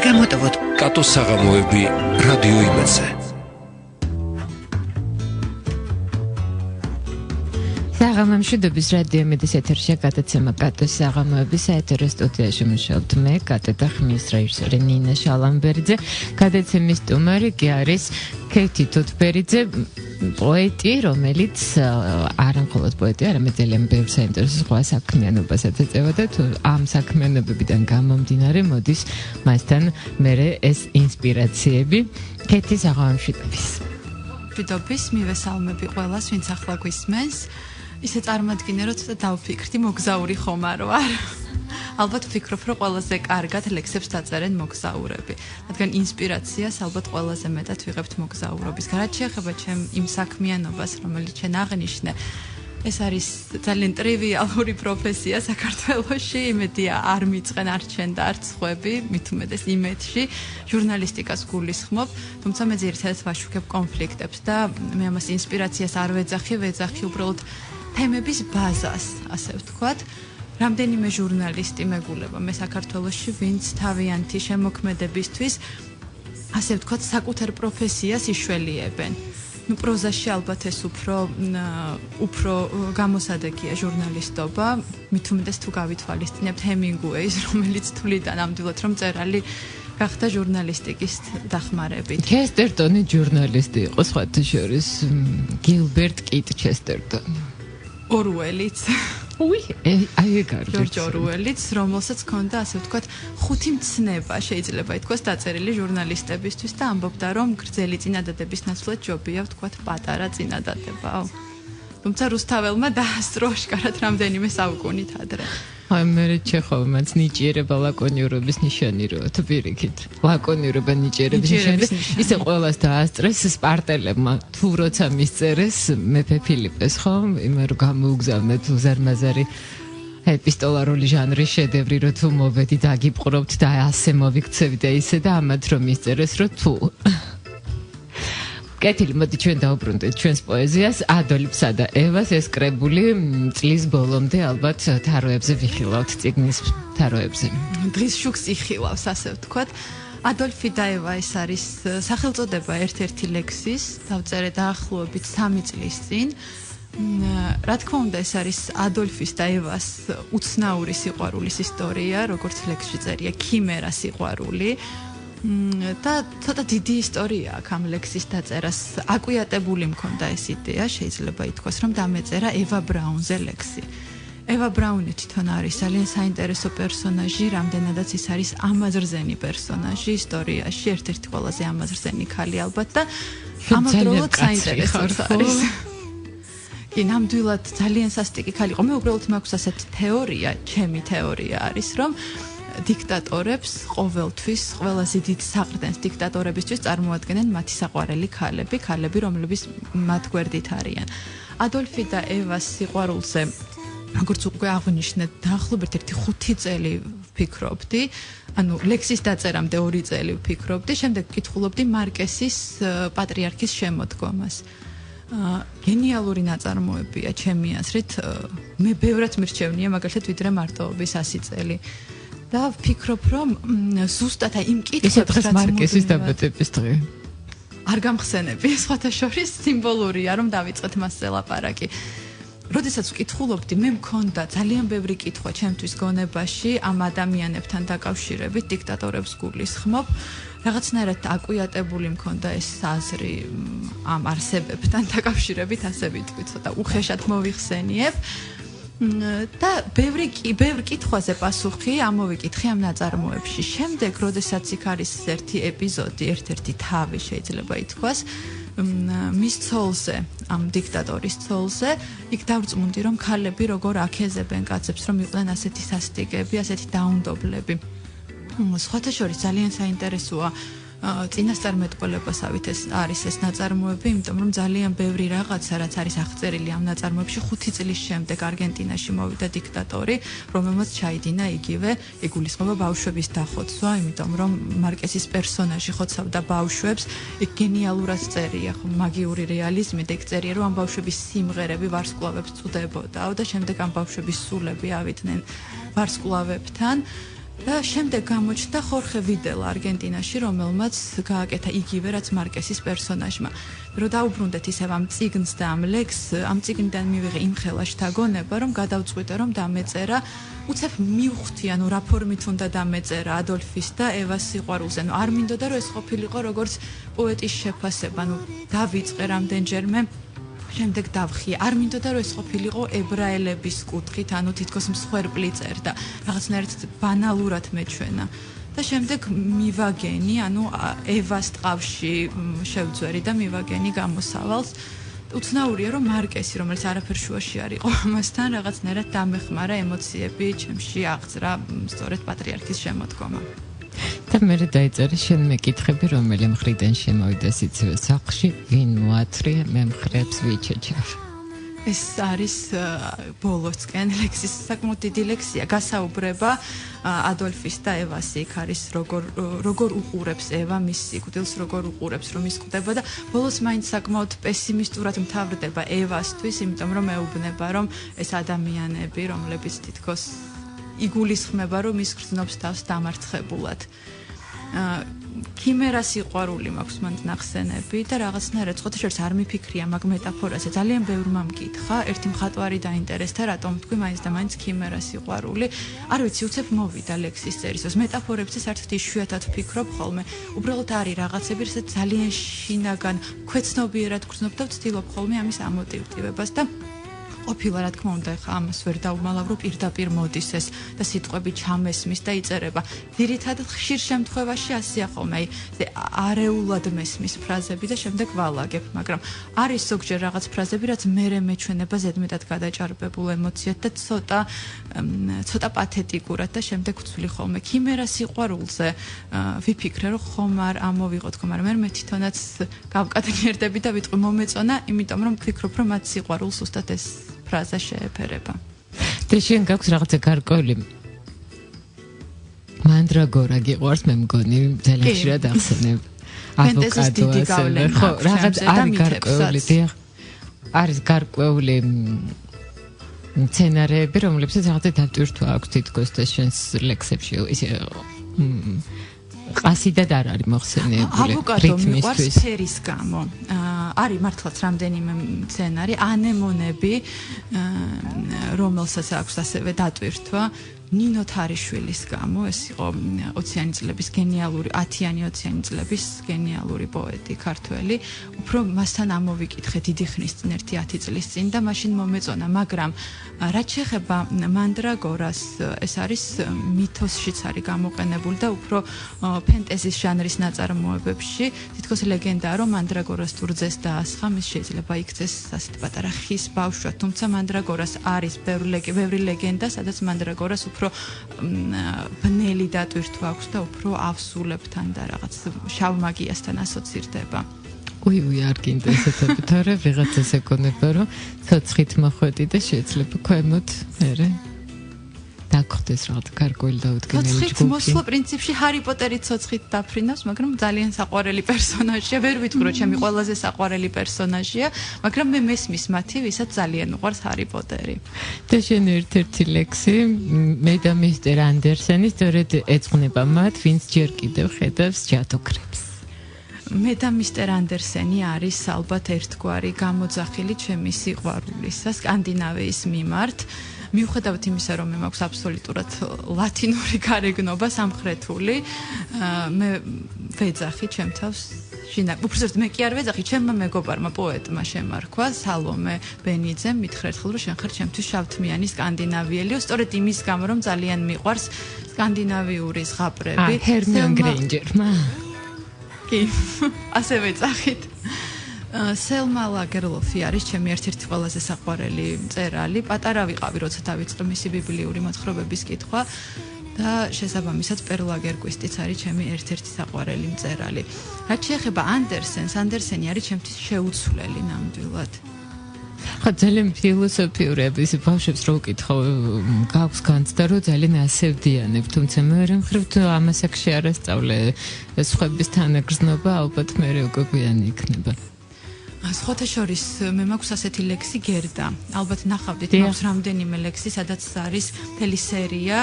გამოტოვოთ კატოს საღამოები რადიო იმედზე. საღამომშვიდობის რადიო იმედის ეთერში გადაცემა კატოს საღამოები საეთერო სტუდიაში მუშაობთ მე კატო და ხმის რეჟისორი ნინა შალამბერიძე. გადაცემის სტუმარი კი არის ქეთი თუთბერიძე, პოეტი, რომელიც არა მხოლოდ პოეტი, არამედ ძალიან ბევრ საინტერესო სხვა საქმიანობასაც ეწევა და თუ ამ საქმიანობებიდან გამომდინარე მოდის მასთან მერე ეს ინსპირაციები. ქეთი საღამომშვიდობის. მშვიდობის, მივესალმები ყველას, ვინც ახლა გვისმენს. ისე წარმადგინე, რომ ცოტა დავფიქრდი, მოგზაური ხომ არ ვარ. ალბათ ვფიქრობ, რომ ყველაზე კარგად ლექსებს დაწერენ მოგზაურები. რადგან ინსპირაციას ალბათ ყველაზე მეტად ვიღებთ მოგზაურობის. რაც შეეხება ჩემ იმ საქმიანობას, რომელიც შენ აღნიშნე, ეს არის ძალიან ტრივიალური პროფესია საქართველოში, იმედია არ მიწყენ არც შენ და არც სხვები, მით უმეტეს იმედში, ჟურნალისტიკას გულისხმობ, თუმცა მე ძირითადად ვაშუქებ კონფლიქტებს და მე ამას ინსპირაციას არ ვეძახი, უბრალოდ თემების ბაზას, ასე ვთქვათ. რამდენიმე ჟურნალისტი მეგულება მე საქართველოში, ვინც თავიანთი შემოქმედებისთვის, ასე ვთქვათ, საკუთარ პროფესიას იშველიებენ. ნუ პროზაში ალბათ ეს უფრო გამოსადეგია ჟურნალისტობა, მით უმეტეს თუ გავითვალისწინებთ ჰემინგუეის, რომელიც თვლიდა ნამდვილად რომ მწერალი გახდა ჟურნალისტიკის დახმარებით. ჩესტერტონი ჟურნალისტი იყო, სხვათა შორის გილბერტ კიტ ჩესტერტონი. ორუელიც. აი ეგ არის ჯორჯ ორუელიც, რომელსაც ჰქონდა, ასე ვთქვათ, ხუთი მცნება, შეიძლება ითქვას, დაწერილი ჟურნალისტებისთვის და ამბობდა, რომ გრძელი წინადადების ნაცვლად ჯობია, ვთქვათ, პატარა წინადადება. თუმცა რუსთაველმა დაასწრო აშკარად რამდენიმე საუკუნით ადრე. აი მე ჩეხოვმაც ნიჭიერება ლაკონიურობის ნიშანი როა თუ პირიქით. ლაკონიურობა ნიჭიერების ნიშანი. ისე ყველას დაასწრეს სპარტელებმა. თუ როცა მისწერეს მეფე ფილიპეს ხო, იმერ გამოუგზავნეთ უზარმაზარი ეპისტოლარული ჟანრის შედევრი, რომ თუ მოვედი დაგიპყრობთ და ასე მოვიქცევი და ისე და ამათ რომ მისწერეს, რომ თუ კეთილი, მოდი ჩვენ დავუბრუნდეთ ჩვენს პოეზიას, ადოლფსა და ევას ეს კრებული წლის ბოლომდე ალბათ თაროებზე ვიხილავთ, წიგნის თაროებზე. დღის შუქს იხილავს, ასე ვთქვათ. ადოლფი და ევა ეს არის სახელწოდება ერთ-ერთი ლექსის, დავწერე დაახლოებით 3 წლის წინ. რა თქმა უნდა, ეს არის ადოლფის და ევას უცნაური სიყვარულის ისტორია, როგორც ლექსში წერია, ქიმერა სიყვარული. და ცოტა დიდი ისტორია აქვს ამ ლექსის დაწერას. აკვიატებული მქონდა ეს იდეა, შეიძლება ითქვას, რომ დამეწერა ევა ბრაუნზე ლექსი. ევა ბრაუნი თვითონ არის ძალიან საინტერესო პერსონაჟი, რამდენადაც ის არის ამაზრზენი პერსონაჟი ისტორიაში, ერთ-ერთი ყველაზე ამაზრზენი ქალი ალბათ და ამავდროულად საინტერესოც არის. კი, ნამდვილად ძალიან სასტიკი ქალი იყო. მე უბრალოდ მაქვს ასეთი თეორია, ჩემი თეორია არის, რომ დიქტატორებს ყოველთვის ყველაზე დიდ საყრდენს დიქტატორებისთვის წარმოადგენენ მათი საყვარელი ქალები, რომლებიც მათ გვერდით არიან. ადოლფი და ევას სიყვარულზე, როგორც უკვე აღვნიშნეთ, დაახლოებით 5 წელი ვფიქრობდი, ანუ ლექსის დაწერამდე 2 წელი ვფიქრობდი, შემდეგ ვკითხულობდი მარკესის პატრიარქის შემოდგომას. გენიალური ნაწარმოებია ჩემი აზრით, მე ბევრად მირჩევნია მაგალითად ვიდრე მარტოობის 100 წელი. და ვფიქრობ, რომ ზუსტად იმ კითხვებს, რაც მარკესის დაბადების დღე. არ გამხსენები, სხვათა შორის სიმბოლურია, რომ დავიწყეთ მასზე ლაპარაკი. როდესაც ვკითხულობდი, მე მქონდა ძალიან ბევრი კითხვა ჩემთვის გონებაში ამ ადამიანებთან დაკავშირებით, დიქტატორებს გულისხმობ. რაღაცნაირად აკვიატებული მქონდა ეს აზრი ამ არსებებთან დაკავშირებით, ასე ვიტყვი, ცოტა უხეშად მოვიხსენიებ. და ბევრი კითხვაზე პასუხი ამოვიკითხე ამ ნაწარმოებში. შემდეგ, როდესაც იქ არის ერთი ეპიზოდი, ერთ-ერთი თავი შეიძლება ითქვას, მის ცოლზე, ამ დიქტატორის ცოლზე, იქ დავწმუნდი, რომ ქალები როგორ აქეზებენ კაცებს, რომ იყვნენ ასეთი სასტიკები, ასეთი დაუნდობლები. სხვათა შორის ძალიან საინტერესოა წინასწარმეტყველებასავით ეს არის ეს ნაწარმოები, იმიტომ რომ ძალიან ბევრი რაღაცა, რაც არის აღწერილი ამ ნაწარმოებში, 5 წლის შემდეგ არგენტინაში მოვიდა დიქტატორი, რომელმაც ჩაიდინა იგივე ეგულისხმობა ბავშვების დახოცვა, იმიტომ რომ მარკესის პერსონაჟი ხოცავდა ბავშვებს, ეგ გენიალურად წერია, მაგიური რეალიზმი და ეგ წერია, რომ ამ ბავშვების სიმღერები ვარსკვლავებს წვდებოდაო და შემდეგ ამ ბავშვების სულები ავიდნენ ვარსკვლავებთან. და შემდეგ გამოჩნდა ხორხე ვიდელა არგენტინაში, რომელმაც გააკეთა იგივე რაც მარკესის პერსონაჟმა. რომ დაუბრუნდეთ ისევ ამ წიგნს და ამ ლექსს, ამ წიგნიდან მივიღე იმ ხელაშთა გონება, რომ გადავწყვიტე, რომ დამეწერა უცებ მივხვდი, ანუ რა ფორმით უნდა დამეწერა ადოლფის და ევას სიყვარულზე. ანუ არ მინდოდა რომ ეს ყოფილიყო როგორც პოეტის შეფასება, ანუ დავიწყე რამდენჯერმე შემდეგ დავხიე. არ მინდოდა რომ ეს ყოფილიყო ებრაელების კუთხით, ანუ თითქოს მსხვერპლი წერდა, რაღაცნაირად ბანალურად მეჩვენა. და შემდეგ მივაგენი, ანუ ევას ტყავში შევძვერი და მივაგენი გამოსავალს. უცნაურია რომ მარკესი, რომელიც არაფერ შუაში არ იყო ამასთან, რაღაცნაირად დამეხმარა ემოციები ჩემში აღძრა სწორედ პატრიარქის შემოდგომა. და მე დაიწერე შენ მეკითხები, რომელი მხრიდან შემოვიდა სიცივე სახლში, ვინ მოათრია მემხრეებს ვიჩეჩარ. ეს არის ბოლოსკენ ლექსის საკმაოდ დიდი ლექსია, გასაუბრება ადოლფის და ევას იქ არის როგორ უყურებს ევა მის სიკვდილს, როგორ უყურებს რომ ის ხვდება და ბოლოს მაინც საკმაოდ პესიმისტურად მთავრდება ევასთვის, იმიტომ რომ ეუბნება რომ ეს ადამიანები, რომლებიც თითქოს იგულისხმება რომ ის გრძნობს თავს დამარცხებულად. ქიმერა სიყვარული მაქვს მანდ ნახსენები და რაღაცნაირად ხოთა შორს არ მიფიქრია მაგ მეტაფორაზე. ძალიან ბევრმა მკითხა, ერთი მხატვარი დაინტერესდა, რატომ თქვი მაინც და მაინც ქიმერა სიყვარული. არ ვიცი, უცებ მოვიდა ლექსის წერისას. მეტაფორებზე საერთოდ იშვიათად ვფიქრობ ხოლმე. უბრალოდ არის რაღაცები, რასაც ძალიან შინაგან, ქვეცნობიერად გრძნობ და ვცდილობ ხოლმე ამის ამოტივტივებას და ყოფილა რა თქმა უნდა ხა ამას ვერ დავუმალავრო პირდაპირ მოდის ეს და სიტყვები ჩამესმის და იწერება. ძირითადად ხშირ შემთხვევაში ასეა ხოლმე, აი არეულად მესმის ფრაზები და შემდეგ ვალაგებ, მაგრამ არის ზოგჯერ რაღაც ფრაზები, რაც მერე მეჩვენება ზედმეტად გადაჭარბებულ ემოციად და ცოტა პათეტიკურად და შემდეგ ვცვლი ხოლმე. ქიმერა სიყვარულზე ვიფიქრე, რომ ხომ არ ამოვიღოთ, ხომ არა, მე თვითონაც გავკადნიერდები და ვიტყვი მომეწონა, იმიტომ რომ ვფიქრობ, რომ მათ სიყვარულს უბრალოდ ეს ფრაზა შეეფერება. და შენ გაქვს რაღაცა გარკვეული მანდრაგორა გიყვარს, მე მგონი ძალიან ხშირად ახსენებ. ავოკადო, ხო, რაღაც არის გარკვეული, დიახ. არის გარკვეული სცენარები, რომლებსაც რაღაცა დატვირთვა აქვს თითქოს და შენს ლექსებში ისე ყასიდად არ არის მოხსენიებული. ავოკადო მიყვარს ფერის გამო. არის მართლაც რამდენიმე სცენარი, ანემონები, რომელსაც აქვს ასევე დატვირთვა ნინო თარიშვილის გამო. ეს იყო 20-იანი წლების გენიალური, 10-იანი 20-იანი წლების გენიალური პოეტი ქართველი. უფრო მასთან ამოვიკითხე დიდი ხნის წინ, 1-10 წლის წინ და მაშინ მომეწონა, მაგრამ რაც შეეხება მანდრაგორას, ეს არის მითოსშიც არის გამოყენებული და უფრო ფენტეზის ჟანრის ნაწარმოებებში. თითქოს ლეგენდაა, რომ მანდრაგორას თუ რძეს დაასხა, მის შეიძლება იქცეს ასეთ პატარა ხის ბავშვა, თუმცა მანდრაგორას არის ბევრი ლეგენდა, სადაც მანდრაგორას უფრო ბნელი დატვირთვა აქვს და უფრო ავსულებთან და რაღაც შავ მაგიასთან ასოცირდება. უი, არ გინტერესებდა, თორე ვიღაცას ეკონება, რომ ცოცხით მოხვედი და შეიძლება ქვემოთ მერე დაგხვდეს რაღაც გარკვეული დაუდგენელი ჯგუფი. ცოცხით მოსვლა პრინციპში ჰარი პოტერი ცოცხით დაფრინავს, მაგრამ ძალიან საყვარელი პერსონაჟია. ვერ ვიტყვი, რომ ჩემი ყველაზე საყვარელი პერსონაჟია, მაგრამ მე მესმის მათი, ვისაც ძალიან უყვარს ჰარი პოტერი. და შენ ერთ-ერთი ლექსი მე და მისტერ ანდერსენი სწორედ ეძღვნება მათ, ვინც ჯერ კიდევ ხედავს ჯადოქრებს. მე და მისტერ ანდერსენი არის ალბათ ერთგვარი გამოძახილი ჩემი სიყვარულისა სკანდინავიის მიმართ. მიუხედავად იმისა, რომ მე მაქვს აბსოლუტურად ლათინური გარეგნობა სამხრეთული, მე ვეძახი ჩემ თავს უბრალოდ მე კი არ ვეძახი, ჩემმა მეგობარმა პოეტმა შემარქვა სალომე ბენიძემ, მითხრა ერთხელ, რომ შენ ხარ ჩემთვის შავთმიანი სკანდინავიელიო, სწორედ იმის გამო, რომ ძალიან მიყვარს სკანდინავიური ზღაპრები. ჰერმიონ გრეინჯერმა. კი, ასე ვეძახით. სელმა ლაგერლოფი არის ჩემი ერთ-ერთი ყველაზე საყვარელი მწერალი. პატარა ვიყავი, როცა დავიწყე მისი ბიბლიური მოთხრობების კითხვა და შესაბამისად პერლა გერკვისტიც არის ჩემი ერთ-ერთი საყვარელი მწერალი. რაც შეეხება ანდერსენს, ანდერსენი არის ჩემთვის შეუცვლელი ნამდვილად. ხა ძალიან ფილოსოფიურია ის ბავშვებს რო ვკითხავ, გაქვს განცდა, რომ ძალიან ასევდიანებ, თუმცა მეორე მხრივ ამას აქ შეარასწავლე სხვების თანაგრძნობა, ალბათ მე როგორ გვიანი იქნება. სხვათა შორის მე მაქვს ასეთი ლექსი გერდა. ალბათ ნახავდით მაქვს რამდენიმე ლექსი, სადაც არის მთელი სერია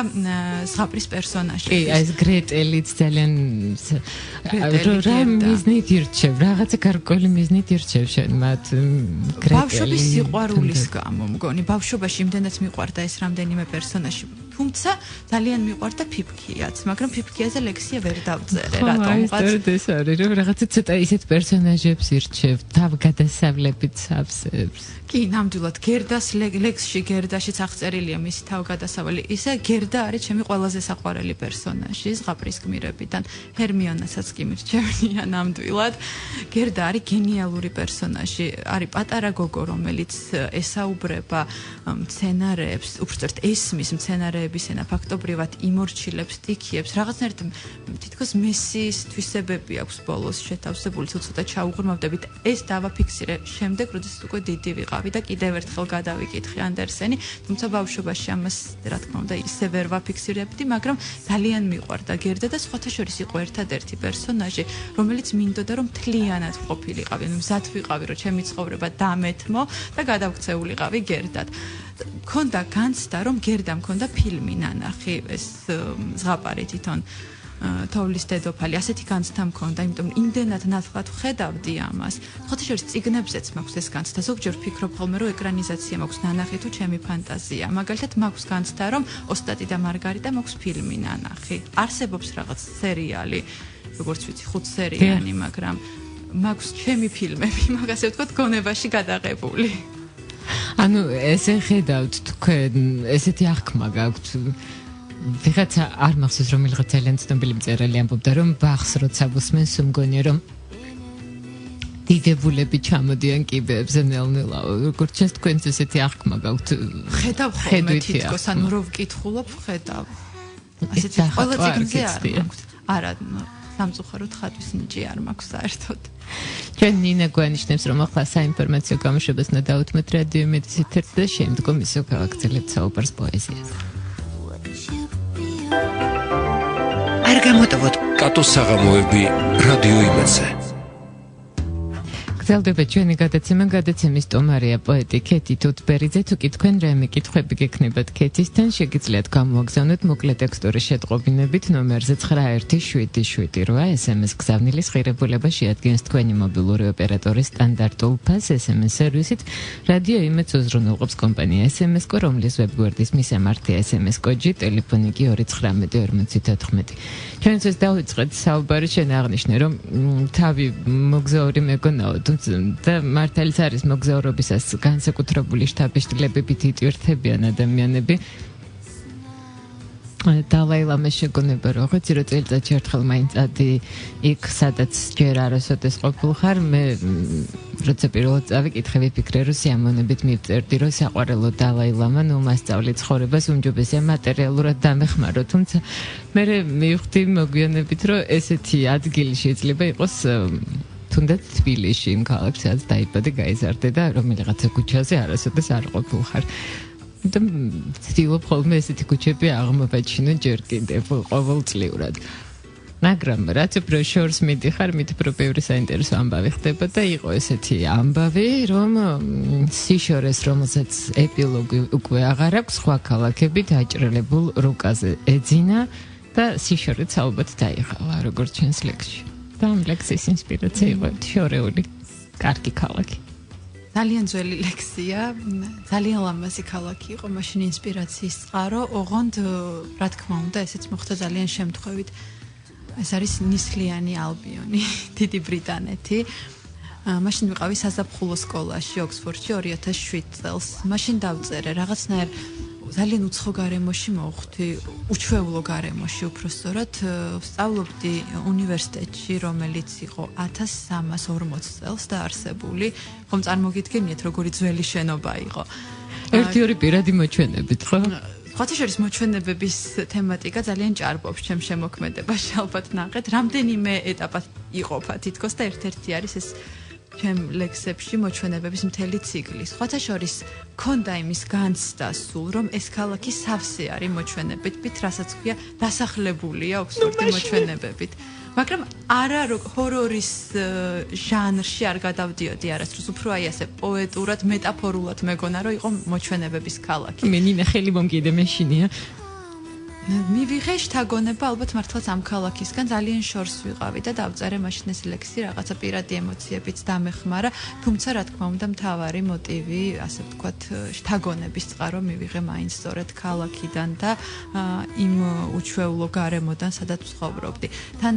ზღაპრის პერსონაჟები. კი, ეს გრეტელიც ძალიან რა მიზნით ირჩევ, რაღაცა გარკვეული მიზნით ირჩევ შენ მათ გრეტელი. ბავშვობის სიყვარულის გამო მგონი, ბავშვობაში იმდენად მიყვარდა ეს რამდენიმე პერსონაჟი. თუმცა ძალიან მიყვარდა ფიფქიაც, მაგრამ ფიფქიაზე ლექსია ვერ დავწერე, რატომღაც. ეს არის რომ რაღაცა ცოტა ისეთ პერსონაჟებს ირჩევ, თავგადასავლებით სავსებს. კი, ნამდვილად გერდას ლექსში გერდაშიც აღწერილია მისი თავგადასავალი. ისე გერდა არის ჩემი ყველაზე საყვარელი პერსონაჟი ზღაპრის გმირებიდან. ჰერმიონასაც კი მირჩევნია ნამდვილად. გერდა არის გენიალური პერსონაჟი. არის პატარა გოგო, რომელიც ესაუბრება მცენარეებს, უბრალოდ ესმის მცენარეების ენა, ფაქტობრივად იმორჩილებს, ტიქიებს, რაღაცნაირად თითქოს მესიის თვისებები აქვს ბოლოს შეთავსებული, ცოტა ჩაუღრმავდებით. ეს დავაფიქსირე შემდეგ, როდესაც უკვე დიდი ვიყავი და კიდევ ერთხელ გადავიკითხე ანდერსენი, თუმცა ბავშვობაში ამას რა თქმა უნდა ისე ვერ ვაფიქსირებდი, მაგრამ ძალიან მიყვარდა გერდა და სხვათა შორის იყო ერთადერთი პერსონაჟი, რომელიც მინდოდა რომ მთლიანად ყოფილიყავი, მზად ვიყავი რომ ჩემი ცხოვრება დამეთმო და გადავქცეულიყავი გერდად. მქონდა განცდა რომ გერდა მქონდა ფილმი ნანახი, ეს ზღაპარი თვითონ თოვლის დედოფალი, ასეთი განცდა მქონდა, იმიტომ რომ იმდენად ნათლად ვხედავდი ამას. ხოთი შორის წიგნებზეც მაქვს ეს განცდა. ზოგჯერ ვფიქრობ ხოლმე რომ ეკრანიზაცია მაქვს ნანახი თუ ჩემი ფანტაზია. მაგალითად მაქვს განცდა რომ ოსტატი და მარგარიტა მაქვს ფილმი ნანახი. არსებობს რაღაც სერიალი, როგორც ვიცი, 5 სერიანი, მაგრამ მაქვს ჩემი ფილმები, მაგას ვთქვათ, გონებაში გადაღებული. ანუ ესე ხედავთ თქვენ, ესეთი აღქმა გაქვთ. ვიღაცა არ მახსოვს რომ მიღაც ძალიან ცნობილი მწერალი ამბობდა რომ ბახს როცა უსმენს მგონია რომ დიდებულები ჩამოდიან კიბეებზე ნელ-ნელა. როგორც ჩეს თქვენს ესეთი აღქმა გაქვთ. ხედავ ხოლმე თითქოს, ანუ რო ვკითხულობ, ხედავ. ასეთი ყველა წიგნზე არ მაქვს. არა, სამწუხაროდ ხატვის ნიჭი არ მაქვს საერთოდ. ჩვენ ნინა გვანიშნებს რომ ახლა საინფორმაციო გამოშვებას უნდა დავუთმოთ რადიო იმედის ეთერში და შემდგომ ისევ გავაგრძელებთ საუბარს პოეზიაზე. არ გამოტოვოთ კატოს საღამოები რადიო იმედზე. გრძელდება ჩვენი გადაცემა, გადაცემის სტუმარია პოეტი ქეთი თუთბერიძე. თუ კი თქვენ რამე კითხვები გექნებათ ქეთისთან, შეგიძლიათ გამოგზავნოთ მოკლე ტექსტური შეტყობინებით ნომერზე 91778 SMS გზავნილის ღირებულება შეადგენს თქვენი მობილური ოპერატორის სტანდარტულ ფას SMS სერვისით. რადიო იმედს უზრუნველყოფს კომპანია SMS-კო, რომლის ვებგვერდის მისამართია SMS კოდი, ტელეფონი კი 294014. ჩვენთვის დავიწყეთ საუბარი, შენ აღნიშნე რომ თავი მოგზაური მეგონაო, და მართალიც არის მოგზაურობისას განსაკუთრებული შთაბეჭდილებებით იტვირთებიან ადამიანები. დალაი ლამას შეგონება რომ ხოცი რომ წელიწადში ერთხელ მაინც ადი იქ სადაც ჯერ არასოდეს ყოფილ ხარ, მე როცა პირველად წავიკითხე ვიფიქრე რომ სიამოვნებით მივწერდი რომ საყვარელო დალაი ლამა ნუ მასწავლი ცხოვრებას უმჯობესია მატერიალურად დამეხმარო, თუმცა მე მივხვდი მოგვიანებით რომ ესეთი ადგილი შეიძლება იყოს თუნდაც თბილისში, იმ ქალაქში სადაც დაიბადე, გაიზარდე და რომელიღაცა ქუჩაზე არასოდეს არ ყოფილ ხარ. და ვცდილობ ხოლმე ესეთი ქუჩები აღმოვაჩინო ჯერ კიდევ ყოველწლიურად. მაგრამ რაც უფრო შორს მიდიხარ, მით უფრო ბევრი საინტერესო ამბავი ხდება და იყო ესეთი ამბავი, რომ სიშორეს, რომელსაც ეპილოგი უკვე აღარ აქვს, სხვა ქალაქები დაჭრილებულ რუკაზე ეძინა და სიშორეც ალბათ დაიღალა, როგორც ჩვენს ლექსში. და ამ ლექსის ინსპირაცია იყო შორეული კარგი ქალაქი. ძალიან ძველი ლექსია, ძალიან ლამაზი ქალაქი იყო, მაშინ ინსპირაციის წყარო, ოღონდ რა თქმა უნდა, ესეც მოხდა ძალიან შემთხვევით. ეს არის ნისლიანი ალბიონი, დიდი ბრიტანეთი. მაშინ ვიყავი საზაფხულო სკოლაში ოქსფორდში 2007 წელს. მაშინ დავწერე რაღაცნაირ ძალიან უცხო გარემოში მოვხვდი, უჩვეულო გარემოში უпростоრად ვსწავლობდი უნივერსიტეტში, რომელიც იყო 1340 წელს დაარსებული. ხომ წარმოგიდგენიათ, როგორი ძველი შენობა იყო. ერთი-ორი პირადი მოჩვენებით, ხო? ხოთი შორის მოჩვენებების თემატიკა ძალიან ჭარბობს ჩემ შემოქმედებაში, ალბათ ნახეთ, რამდენიმე ეტაპად იყოფა თითქოს და ერთ-ერთი არის ეს ჩემ ლექსებში მოჩვენებების მთელი ციკლი. სხვათა შორის მქონდა იმის განცდა სულ, რომ ეს ქალაქი სავსე არის მოჩვენებებით, რასაც ქვია დასახლებულია ოფსფორდი მოჩვენებებით. მაგრამ არა ჰორორის ჟანრში არ გადავდიოდი არასდროს, უფრო აი ასე პოეტურად, მეტაფორულად მეგონა რომ იყო მოჩვენებების ქალაქი. მე ნინა ხელი მომკიდე მეშინია. მივიღე შთაგონება ალბათ მართლაც ამ ქალაქისგან ძალიან შორს ვიყავი და დავწერე მაშინ ეს ლექსი რაღაცა პირადი ემოციებით დამეხმარა, თუმცა რა თქმა უნდა მთავარი მოტივი, ასე ვთქვათ, შთაგონების წყარო მივიღე მაინც სწორედ ქალაქიდან და იმ უჩვეულო გარემოდან, სადაც ვცხოვრობდი. თან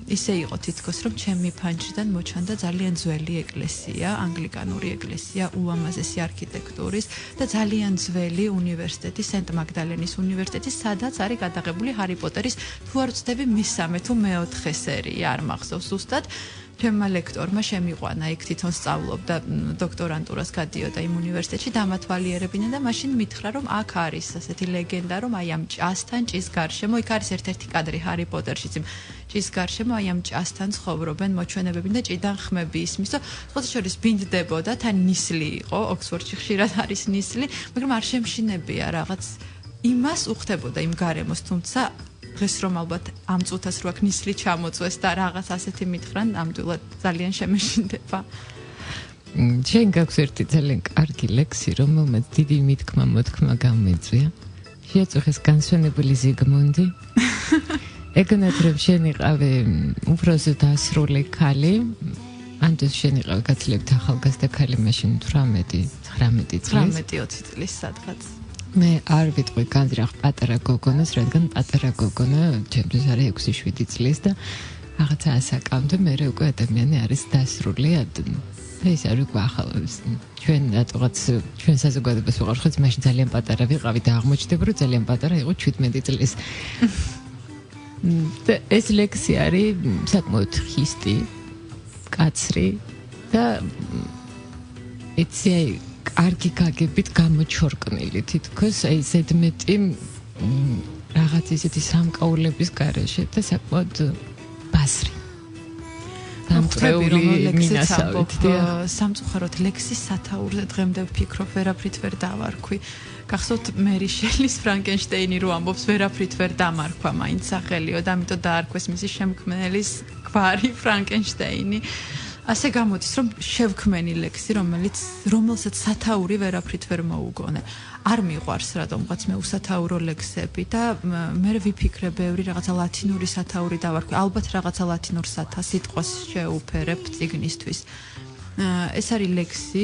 ისე იყო თითქოს რომ ჩემი ფანჯრიდან მოჩანდა ძალიან ძველი ეკლესია, ანგლიკანური ეკლესია, ულამაზესი არქიტექტურის და ძალიან ძველი უნივერსიტეტი, სენტ მაგდალენის უნივერსიტეტი, სადაც არის გადაღებული ჰარი პოტერის თუ არ ვცდები მესამე თუ მეოთხე სერია, არ მახსოვს ზუსტად. ჩემმა ლექტორმა შემიყვანა იქ თვითონ სწავლობდა დოქტორანტურას გადიოდა იმ უნივერსიტეტში დამათვალიერებინა და მაშინ მითხრა რომ აქ არის ასეთი ლეგენდა რომ აი ამ ჭასთან ჭის გარშემო იქ არის ერთ-ერთი კადრი ჰარი პოტერშიც იმ ჭის გარშემო აი ამ ჭასთან ცხოვრობენ მოჩვენებები და ჭიდან ხმები ისმის და სხვათა შორის ბინდდებოდა თან ნისლი იყო ოქსფორდში ხშირად არის ნისლი მაგრამ არ შემშინებია რაღაც იმას უხდებოდა იმ გარემოს თუმცა დღეს რომ ალბათ ამ წუთას რო აქ ნისლი ჩამოწვეს და რაღაც ასეთი მითხრან ნამდვილად ძალიან შემეშინდება. შენ გაქვს ერთი ძალიან კარგი ლექსი რომელმაც დიდი მოთქმა გამოიწვია. შეაწუხეს განსვენებელი ზიგმუნდი. ეგონათ რომ შენ იყავი უფროსი დასრული ქალი. ანდეს შენ იყავი გაცლებთ ახალგაზრდა ქალი მაშინ 18-19 წლის. 18-20 წლის სადღაც. მე არ ვიტყვი განძრახ პატარა გოგონას, რადგან პატარა გოგონა ჩემთვის არის 6-7 წლის და რაღაცა ასაკამდე მე უკვე ადამიანი არის დასრული. ეს არ ვიყვი ახალ ჩვენ რატოღაც ჩვენ საზოგადოებას ვიყავ ხო მაშინ ძალიან პატარა ვიყავი და აღმოჩნდება რომ ძალიან პატარა იყო 17 წლის. და ეს ლექსი არის საკმაოდ ხისტი, კაცრი და იცი კარგი გაგებით გამოჩორკნილი თითქოს აი ზედმეტი რაღაც ისეთი სამკაულების გარეშე და საკმაოდ ბასრი. დამწრეული მინასავით სამწუხაროდ ლექსის სათაურზე დღემდე ვფიქრობ ვერაფრით ვერ დავარქვი. გახსოვთ მერი შელის ფრანკენშტეინი რო ამბობს ვერაფრით ვერ დამარქვა მაინც სახელიო და ამიტომ დაარქვეს მისი შემქმნელის გვარი ფრანკენშტეინი. ასე გამოდის რომ შევქმენი ლექსი რომელსაც სათაური ვერაფრით ვერ მოუგონე. არ მიყვარს რადგანაც მე უსათაურო ლექსები და მე ვიფიქრე ბევრი რაღაცა ლათინური სათაური დავარქვი. ალბათ რაღაცა ლათინურ სიტყვას შეუფერებ წიგნისთვის. ეს არის ლექსი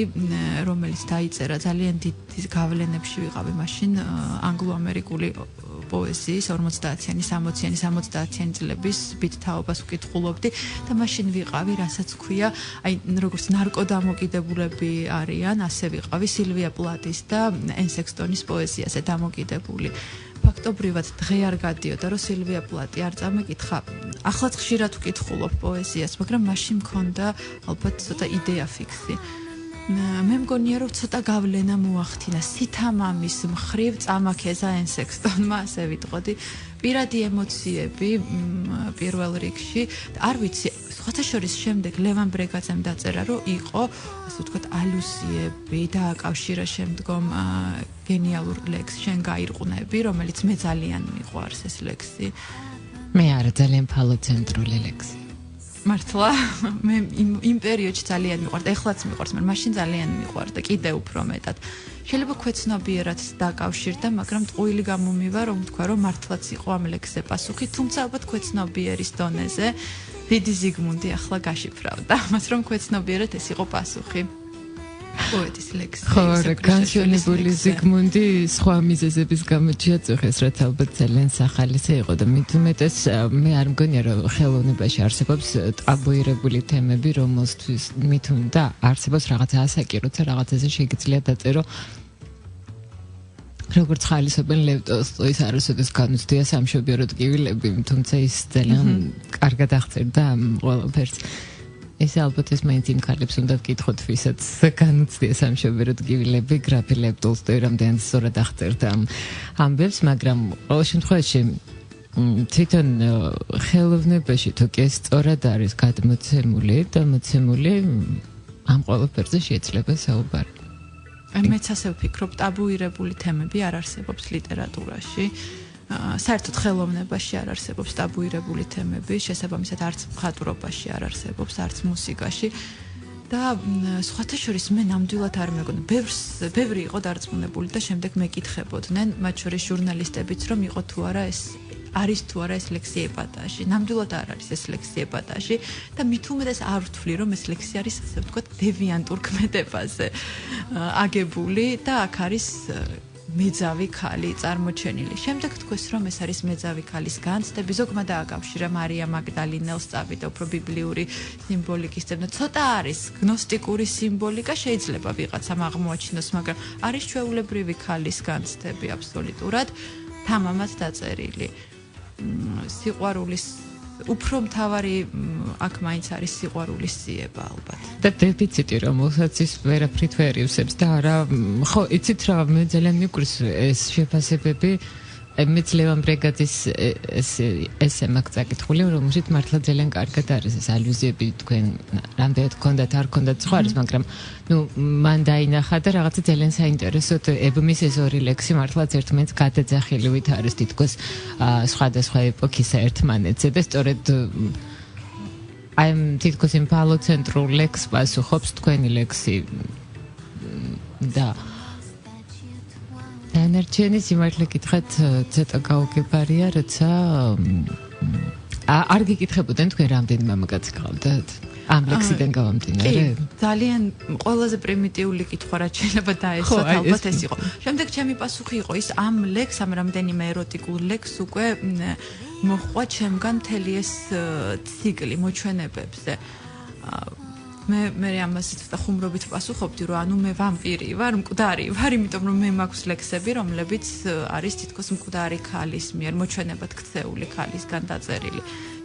რომელიც დაიწერა ძალიან დიდ გავლენებში ვიყავი მაშინ ანგლო-ამერიკული პოეზიის 50-იანი, 60-იანი, 70-იანი წლების ბით თაობას ვკითხულობდი და მაშინ ვიყავი, რასაც ქვია, აი როგორც ნარკოდამოკიდებულები არიან, ასე ვიყავი სილვია პლატის და ენ სექსტონის პოეზიაზე დამოკიდებული. ფაქტობრივად დღე არ გადიოდა, რომ სილვია პლატი არ წამეკითხა. ახლაც ხშირად ვკითხულობ პოეზიას, მაგრამ მაშინ მქონდა ალბათ ცოტა იდეა ფიქსი. მე მგონია რომ ცოტა გავლენა მოახდინა სითამამის მხრივ წამაქეზა ენ სექსტონმა ასე ვიტყოდი პირადი ემოციები პირველ რიგში არ ვიცი სხვათა შორის შემდეგ ლევან ბრეგაძემ დაწერა რომ იყო ასე ვთქვათ ალუზიები და აკავშირა შემდგომ გენიალურ ლექსს შენ გაირყვნები რომელიც მე ძალიან მიყვარს ეს ლექსი მე არა ძალიან ფალოცენტრული ლექსი მართლა მე იმ პერიოდში ძალიან მიყვარდა, ეხლაც მიყვარს, მაგრამ მაშინ ძალიან მიყვარდა, კიდე უფრო მეტად. შეიძლება ქვეცნობიერად დაკავშირდა, მაგრამ ტყუილი გამომივა, რომ თქვა, რომ მართლაც იყო ამ ლექსზე პასუხი, თუმცა ალბათ ქვეცნობიერის დონეზე დიდი ზიგმუნდი ახლა გაშიფრავდა, მას რომ ქვეცნობიერად ეს იყო პასუხი. პოეტის ლექსი. ხო, განსვენებული ზიგმუნდი სხვა მიზეზების გამო შეაწუხეს, რაც ალბათ ძალიან სახალისე იყო და მით უმეტეს მე არ მგონია რომ ხელოვნებაში არსებობს ტაბუირებული თემები, რომელთვის მით უნდა არსებობს რაღაცა ასაკი, როცა რაღაცაზე შეგიძლია დაწერო როგორც ხალისობენ ლევ ტოლსტოის არასოდეს განუცდია სამშობიარო ტკივილები, თუმცა ის ძალიან კარგად აღწერდა ამ ყველაფერს. ეს ალბათ ეს მაინც იმ ქალებს უნდა ვკითხოთ, ვისაც განუცდია სამშობიარო ტკივილები, გრაფი ლევ ტოლსტოი რამდენად სწორად აღწერდა ამ ამბებს, მაგრამ ყოველ შემთხვევაში თვითონ ხელოვნებაში თუ კი ეს სწორად არის გადმოცემული და მოცემული ამ ყველაფერზე შეიძლება საუბარი. მეც ასე ვფიქრობ, ტაბუირებული თემები არ არსებობს ლიტერატურაში. საერთოდ ხელოვნებაში არ არსებობს ტაბუირებული თემები, შესაბამისად არც მხატვრობაში არ არსებობს, არც მუსიკაში. და სხვათა შორის მე ნამდვილად არ მეგონა. ბევრი იყო დარწმუნებული და შემდეგ მეკითხებოდნენ, მათ შორის ჟურნალისტებიც, რომ იყო თუ არა ეს არის თუ არა ეს ლექსი ეპატაჟი. ნამდვილად არ არის ეს ლექსი ეპატაჟი და მით უმეტეს არ ვთვლი, რომ ეს ლექსი არის, ასე ვთქვათ, დევიანტურ ქმედებაზე აგებული და აქ არის მეძავი ქალი წარმოჩენილი. შემდეგ თქვეს, რომ ეს არის მეძავი ქალის განცდები, ზოგმა დააკავშირა მარია მაგდალინელს წავიდა უფრო ბიბლიური სიმბოლიკის წევნა. ცოტა არის გნოსტიკური სიმბოლიკა, შეიძლება ვიღაცამ აღმოაჩინოს, მაგრამ არის ჩვეულებრივი ქალის განცდები აბსოლუტურად თამამად დაწერილი. სიყვარულის უფრო მთავარი აქ მაინც არის სიყვარულის ძიება ალბათ. და დეფიციტი რომელსაც ის ვერაფრით ვერ ივსებს და არა ხო იცით რა მე ძალიან მიგვრის ეს შეფასებები მეც ლევან ბრეგაძის ესე მაქვს წაკითხული რომელშიც მართლა ძალიან კარგად არის ეს ალუზიები თქვენ რამდენად გქონდათ არ გქონდათ სხვა არის მაგრამ ნუ მან დაინახა და რაღაცა ძალიან საინტერესოდ ებმის ეს ორი ლექსი მართლაც ერთმანეთს გადაძახილივით არის თითქოს სხვადასხვა ეპოქისა ერთმანეთზე და სწორედ აი თითქოს იმ ფალოცენტრულ ლექსს პასუხობს თქვენი ლექსი და ენერგიენი სიმართლე გითხრათ ცოტა გაუგებარია, როცა არ გიკითხებოდნენ თქვენ რამდენი მამაკაცი გყავდათ? ამ ლექსიდან გავამდინარე? ძალიან ყველაზე პრიმიტიული კითხვა რაც შეიძლება დაესვათ ალბათ ეს იყო. შემდეგ ჩემი პასუხი იყო ის ამ ლექს, ამ რამდენიმე ეროტიკულ ლექს უკვე მოჰყვა ჩემგან მთელი ეს ციკლი მოჩვენებებზე. მე ამას ცოტა ხუმრობით პასუხობდი, რომ ანუ მე ვამპირი ვარ, მკვდარი ვარ, იმიტომ რომ მე მაქვს ლექსები, რომლებიც არის თითქოს მკვდარი ქალის მიერ მოჩვენებად ქცეული ქალისგან დაწერილი.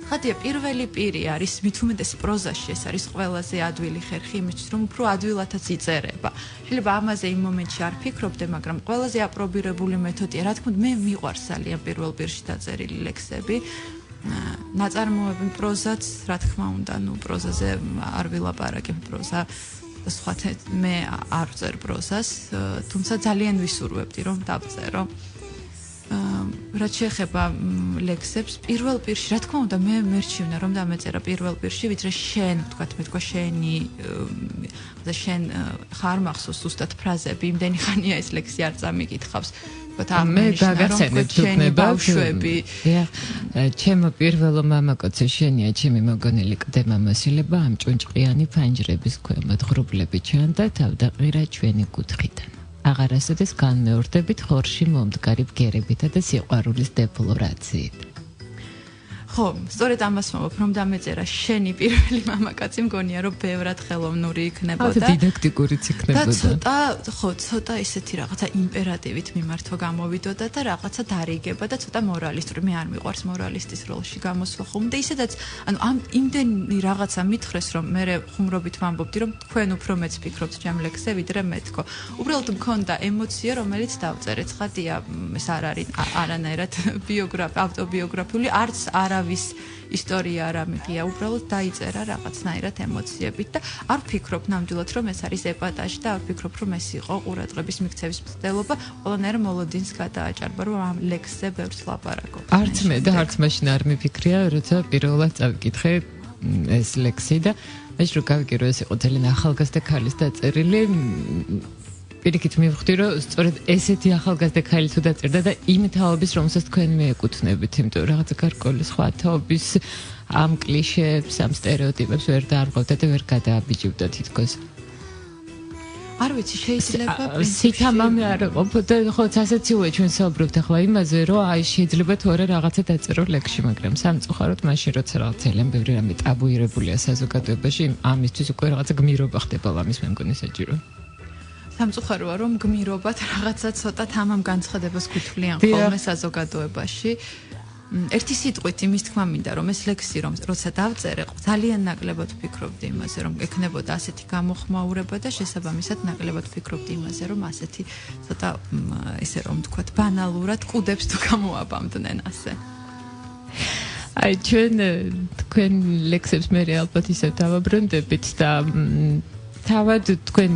ხათია პირველი პირი არის მით უმეტეს პროზაში ეს არის ყველაზე ადვილი ხერხი იმისთვის რომ უფრო ადვილათაც იწერება. შეიძლება ამაზე იმ მომენტში არ ფიქრობდე, მაგრამ ყველაზე აპრობირებული მეთოდია, რა თქმა უნდა, მე მიყვარს ძალიან პირველ პირში დაწერილი ლექსები. ნაწარმოები პროზაც, რა თქმა უნდა, ნუ პროზაზე არ ვილაპარაკებ, პროზა სხვა მე არ ვწერ პროზას, თუმცა ძალიან ვისურვებდი რომ დავწერო. რაც შეეხება ლექსებს, პირველ პირში, რა თქმა უნდა, მე მერჩივნა რომ დამეწერა პირველ პირში, ვიდრე შენ, თქვათ, მე თქვა შენი და შენ ხარ მახსოვს ზუსტად ფრაზები, იმდენი ხანია ეს ლექსი არ წამიკითხავს. მე გაგაცენებ თქვენ ბავშვები. ჩემო პირველო მამაკაცო შენია, ჩემი მოგონილი კდება მოსილება ამ ჭუნჭყიანი ფანჯრების ქვემოთ ღრუბლები ჩანდა თავდაყირა ჩვენი კუთხიდან. აღარასოდეს განმეორდებით ხორში მომდგარი ბგერებითა და სიყვარულის დეფლორაციით. ხო, სწორედ ამას მომობ, რომ დამეწერა შენი პირველი მამაკაცი, მგონია რომ ბევრად ხელოვნური იქნებოდა. და დიდაქტიკურიც იქნებოდა. და ცოტა ისეთი რაღაცა იმპერატივით მიმართვა გამოვიდოდა და რაღაცა დარიგება და ცოტა მორალისტური. მე არ მიყვარს მორალისტის როლში გამოსვლა ხომ და ისედაც, ანუ ამ იმდენი რაღაცა მითხრეს, რომ მე ხუმრობით ვამბობდი, რომ თქვენ უფრო მეც ფიქრობთ ჩემ ლექსზე, ვიდრე მეთქო. უბრალოდ მქონდა ემოცია, რომელიც დავწერეთ. ხათია, ეს არ არის არანაირად ავტობიოგრაფიული, არც არავის ისტორია არ ამიღია, უბრალოდ დაიწერა რაღაცნაირად ემოციებით და არ ვფიქრობ ნამდვილად, რომ ეს არის ეპატაჟი და არ ვფიქრობ, რომ ეს იყო ყურადღების მიქცევის მცდელობა, ყველანაირ მოლოდინს გადააჭარბა, რომ ამ ლექსზე ბევრს ლაპარაკობ. არც მე და არც მაშინ არ მიფიქრია, როცა პირველად წავიკითხე ეს ლექსი და მე რო გავიგე, რომ ეს იყო ძალიან ახალგაზრდა ქალის დაწერილი, პირიქით მივხვდი, რომ სწორედ ესეთი ახალგაზრდა ქალი თუ დაწერდა და იმ თაობის, რომელსაც თქვენ მიეკუთვნებით, იმიტომ რომ რაღაცა გარკვეული სხვა თაობის ამ კლიშეებს, ამ სტერეოტიპებს ვერ დაარღვევდა და ვერ გადააბიჯებდა თითქოს. არ ვიცი, შეიძლება სითამამე არ ყოფოდა, ხო, ასეციოა ჩვენ საუბრობთ ახლა იმაზე, რომ აი შეიძლება თუ არა რაღაცა დაწერო ლექსში, მაგრამ სამწუხაროდ მაშინ როცა რაღაც ძალიან ბევრი რამე ტაბუირებულია საზოგადოებაში, ამისთვის უკვე რაღაცა გმირობა ხდება ლამის მე მგონი საჭირო. სამწუხაროა რომ გმირობად რაღაცა ცოტა თამამ განცხადებას გითვლიან ხოლმე საზოგადოებაში. ერთი სიტყვით იმის თქმა მინდა რომ ეს ლექსი რომ როცა დავწერე ძალიან ნაკლებად ვფიქრობდი იმაზე რომ ეკნებოდა ასეთი გამოხმაურება და შესაბამისად ნაკლებად ვფიქრობდი იმაზე რომ ასეთი ცოტა ესე რომ ვთქვათ ბანალურად კუდებს თუ გამოაბამდნენ ასე. აი ჩვენ თქვენ ლექსებს მე ალბათ ისევ დავაბრუნდებით და თავად თქვენ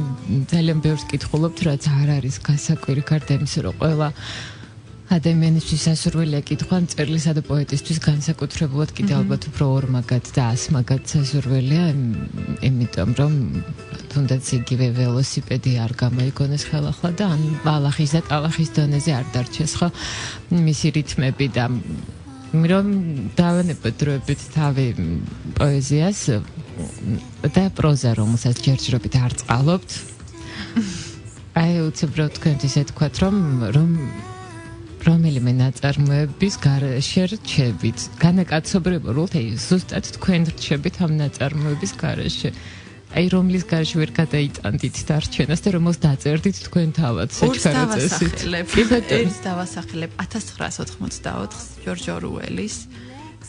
ძალიან ბევრს კითხულობთ, რაც არ არის გასაკვირი გარდა იმისა, რომ ყველა ადამიანისთვის სასურველია კითხვა, მწერლისა და პოეტისთვის განსაკუთრებულად კიდევ ალბათ უფრო ორმაგად და ასმაგად სასურველია, იმიტომ რომ თუნდაც იგივე ველოსიპედი არ გამოიგონეს ხელახლა და ან ბალახის და ტალახის დონეზე არ დარჩეს ხო მისი რითმები და რომ დავანებადროებით თავი პოეზიას და პროზა რომელსაც ჯერჯერობით არ წყალობთ. აი უცებრავ თქვენთვის ეთქვათ რომ რომელიმე ნაწარმოების გარეშე რჩებით. განაკაცობრებულად აი ზუსტად თქვენ რჩებით ამ ნაწარმოების გარეშე. აი რომლის გარეშე ვერ გადაიტანდით დარჩენას და რომელს დაწერდით თქვენ თავად საჩქარო წესით. ერთს დავასახელებ 1984 ჯორჯ ორუელის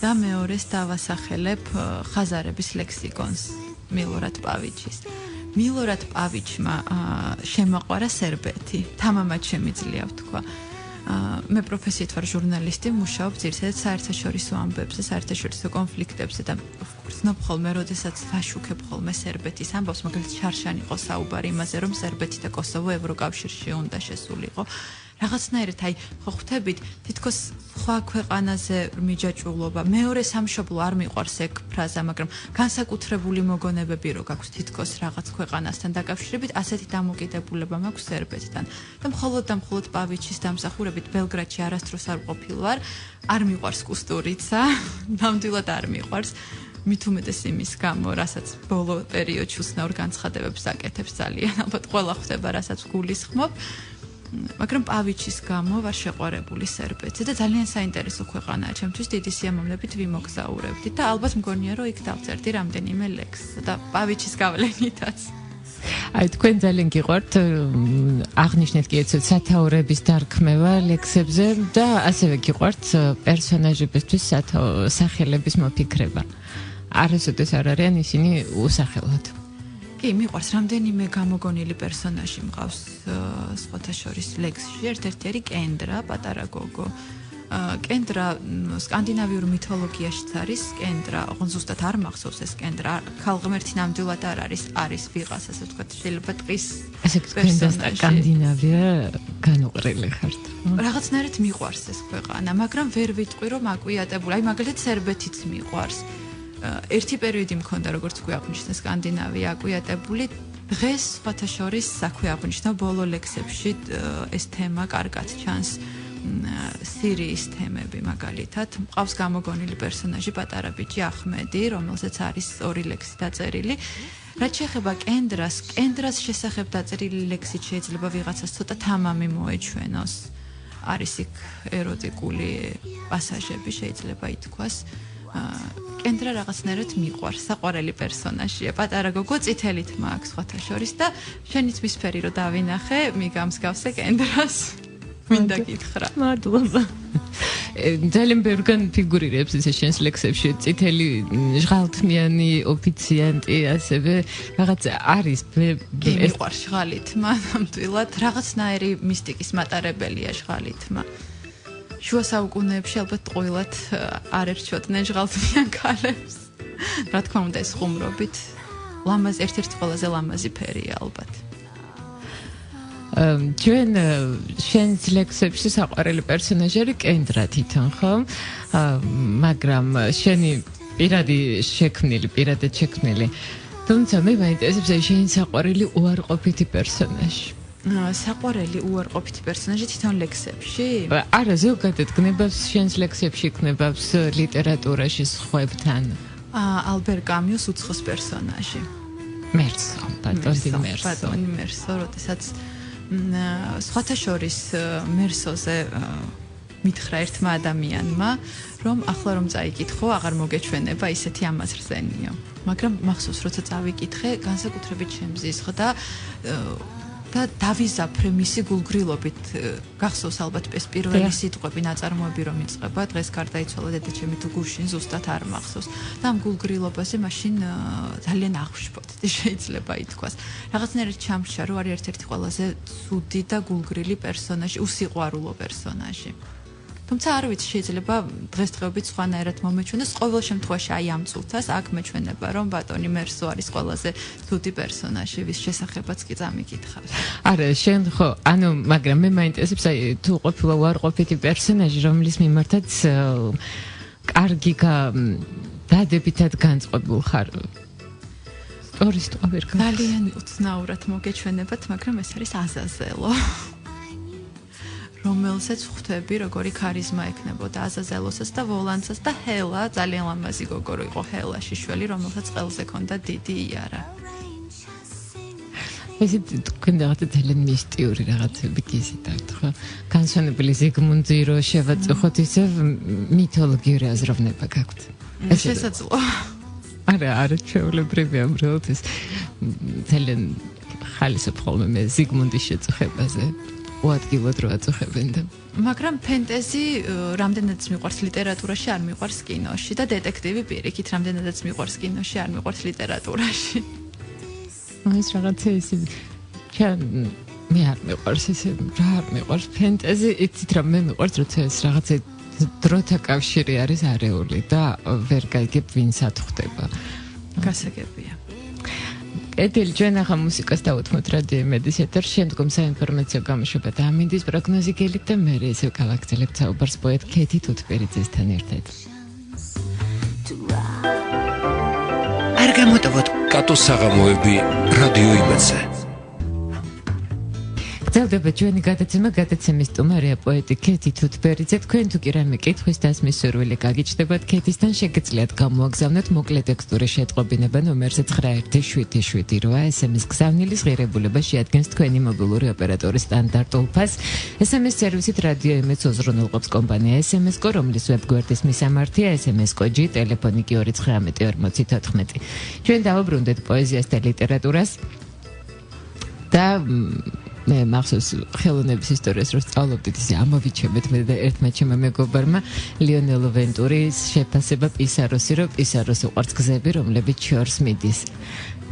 და მეორეს დავასახელებ ხაზარების ლექსიკონს მილორად პავიჩის. მილორად პავიჩმა შემაყვარა სერბეთი. თამამად შემიძლია ვთქვა. მე პროფესიით ვარ ჟურნალისტი, მუშაობ ძირითადად საერთაშორისო ამბებზე, საერთაშორისო კონფლიქტებზე და ვცნობ ხოლმე, როდესაც ვაშუქებ ხოლმე სერბეთის ამბავს, მაგალითად შარშან იყო საუბარი იმაზე, რომ სერბეთი და კოსოვო ევროკავშირში უნდა შესულიყო. რაღაცნაირად აი ხო ხვდებით, თითქოს სხვა ქვეყანაზე მიჯაჭვულობა, მეორე სამშობლო არ მიყვარს ეგ ფრაზა, მაგრამ განსაკუთრებული მოგონებები რო გაქვს თითქოს რაღაც ქვეყანასთან დაკავშირებით, ასეთი დამოკიდებულება მაქვს სერბეთთან. და მხოლოდ პავიჩის დამსახურებით ბელგრადში არასდროს არ ყოფილ ვარ, არ მიყვარს კუსტურიცა, ნამდვილად არ მიყვარს. მით უმეტეს იმის გამო, რასაც ბოლო პერიოდში უცნაურ განცხადებებს აკეთებს ძალიან, ალბათ ყველა ხვდება, რასაც გულისხმობ. მაგრამ პავიჩის გამო ვარ შეყვარებული სერბეთზე და ძალიან საინტერესო ქვეყანაა ჩემთვის, დიდი სიამოვნებით ვიმოგზაურებდი და ალბათ მგონია რომ იქ დავწერდი რამდენიმე ლექსს და პავიჩის გავლენითაც. აი თქვენ ძალიან გიყვართ აღნიშნეთ კი ეცოთ სათაურების დარქმევა ლექსებზე და ასევე გიყვართ პერსონაჟებისთვის სახელების მოფიქრება. არასოდეს არ არიან ისინი უსახელოდ. კი, მიყვარს რამდენიმე გამოგონილი პერსონაჟი მყავს სხვათა შორის ლექსში. ერთ-ერთი არის კენდრა, პატარა გოგო. კენდრა სკანდინავიურ მითოლოგიაშიც არის კენდრა, ოღონდ ზუსტად არ მახსოვს ეს კენდრა. ქალღმერთი ნამდვილად არ არის ვიღას, ასე ვთქვათ, შეიძლება ტყის პერსონაჟი. სკანდინავია განუყრელი ხართ. რაღაცნაირად მიყვარს ეს ქვეყანა, მაგრამ ვერ ვიტყვი რომ აკვიატებული. აი მაგალითად სერბეთიც მიყვარს. ერთი პერიოდი მქონდა, როგორც თქვი აღნიშნე სკანდინავია აკვიატებული. დღეს სხვათა შორის საქმე აღნიშნა ბოლო ლექსებში ეს თემა კარგად ჩანს. სირიის თემები მაგალითად. მყავს გამოგონილი პერსონაჟი პატარა ბიჭი ახმედი, რომელზეც არის 2 ლექსი დაწერილი. რაც შეეხება კენდრას შესახებ დაწერილი ლექსით შეიძლება ვიღაცას ცოტა თამამი მოეჩვენოს. არის იქ ეროტიკული პასაჟები შეიძლება ითქვას. კენდრა რაღაცნაირად მიყვარს, საყვარელი პერსონაჟია. პატარა გოგო წითელი თმა აქვს სხვათა შორის და შენიც მისფერი რო დავინახე, მიგამსგავსე კენდრას. მინდა გითხრა. მადლობა. ძალიან ბევრგან ფიგურირებს ესე შენს ლექსებში წითელი ჟღალთმიანი ოფიციანტი, ასევე რაღაც არის მიყვარს ჟღალი თმა, ნამდვილად რაღაცნაირი მისტიკის მატარებელია ჟღალი თმა. შუა საუკუნეებში ალბათ ყოველად არ ერჩოდნენ ჟღალთმიან ქალებს. რა თქმა უნდა ეს ხუმრობით ლამაზი ერთ-ერთი ყველაზე ლამაზი ფერია ალბათ. ჩვენ შენს ლექსებში საყვარელი პერსონაჟი კენდრა თვითონ ხო? მაგრამ შენი პირადად შექმნილი. თუმცა მე მაინტერესებს შენი საყვარელი უარყოფითი პერსონაჟი. საყვარელი უარყოფითი პერსონაჟი თვითონ ლექსებში? არა, ზოგადად გნებავს შენს ლექსებში, გნებავს ლიტერატურაში სხვებთან. ალბერ კამიუს უცხოს პერსონაჟი. მერსო, ბატონი მერსო, როდესაც სხვათა შორის მერსოზე მითხრა ერთმა ადამიანმა, რომ ახლა რომ წაიკითხო, აღარ მოგეჩვენება ისეთი ამაზრზენიო. მაგრამ მახსოვს, როცა წავიკითხე, განსაკუთრებით შემზისხდა და დავიზაფრე მისი გულგრილობით. გახსოვს ალბათ ეს პირველი სიტყვები ნაწარმოები რომ იწყება, დღეს გარდაიცვალა დედაჩემი თუ გუშინ ზუსტად არ მახსოვს. და ამ გულგრილობაზე მაშინ ძალიან აღვშფოთდი, შეიძლება ითქვას. რაღაცნაირად ჩამრჩა, რომ არის ერთ-ერთი ყველაზე ცუდი და გულგრილი პერსონაჟი, უსიყვარულო პერსონაჟი. თუმცა არ ვიცი შეიძლება დღესდღეობით სხვანაირად მომეჩვენოს ყოველ შემთხვევაში აი ამ წუთას აქ მეჩვენება რომ ბატონი მერსო არის ყველაზე ცუდი პერსონაჟი ვის შესახებაც კი წამიკითხავს არა შენ ხო ანუ მაგრამ მე მაინტერესებს აი თუ ყოფილა უარყოფითი პერსონაჟი რომლის მიმართაც კარგი დადებითად განწყობილ ხარ ძალიან უცნაურად მოგეჩვენებათ, მაგრამ ეს არის აზაზელო. რომელსაც ხვდები, როგორი ქარიზმა ექნებოდა აზაზელოსაც და ვოლანცას და ჰელა, ძალიან ლამაზი გოგორო იყო ჰელა შიშველი, რომელსაც ყელზე ჰქონდა დიდი იარა. ეს თქვენ ძალიან მისტიური რაღაცები გიზიდავთ, ხო? განსვენებელი ზიგმუნდი რო შევაწუხოთ ისე მითოლოგიური აზროვნება გაქვთ. ეს შესაძლოა. არა ჩვეულებრივია უბრალოდ ეს ძალიან ხალისობ ხოლმე მე ზიგმუნდის შეწუხებაზე უადგილოდ რო აწუხებენ და მაგრამ ფენტეზი რამდენადაც მიყვარს ლიტერატურაში არ მიყვარს კინოში და დეტექტივი პირიქით რამდენადაც მიყვარს კინოში არ მიყვარს ლიტერატურაში ეს რაღაცა ისე მე არ მიყვარს ისე რა არ მიყვარს ფენტეზი იცით რა მე მიყვარს როცა ეს რაღაცა დროთა კავშირი არის არეული და ვერ გაიგებ ვინცად ხდება. გასაგებია. ედელი ჩვენ ახლა მუსიკას დავუთმოთ რადიო იმედის ეთერში, შემდგომ საინფორმაციო გამოშვება და ამინდის პროგნოზი გელით და მე ისევ გავაგრძელებთ საუბარს პოეტ ქეთი თუთბერიძესთან ერთად. არ გამოტოვოთ კატოს საღამოები რადიო იმედზე. გრძელდება ჩვენი გადაცემის სტუმარია პოეტი ქეთი თუთბერიძე. თქვენ თუ კი რამე კითხვის დასმის სურვილი გაგიჩნდებათ ქეთისთან შეგიძლიათ გამოაგზავნოთ მოკლე ტექსტური შეტყობინება ნომერზე 917778 SMS გზავნილის ღირებულება შეადგენს თქვენი მობილური ოპერატორის სტანდარტულ ფასს. SMS სერვისით რადიო იმედს უზრუნველყოფს კომპანია SMS-კო, რომლის ვებგვერდის მისამართია SMS კოჯი, ტელეფონი კი 294014. ჩვენ დავუბრუნდეთ პოეზიას და ლიტერატურას და მე მახსოვს ხელოვნების ისტორიას რო სწავლობდით ისე ამოვიჩემეთ მე და ერთმა ჩემმა მეგობარმა ლიონელ ვენტურის შეფასება პისაროსი რომ პისაროს უყვარს გზები რომლებიც შორს მიდის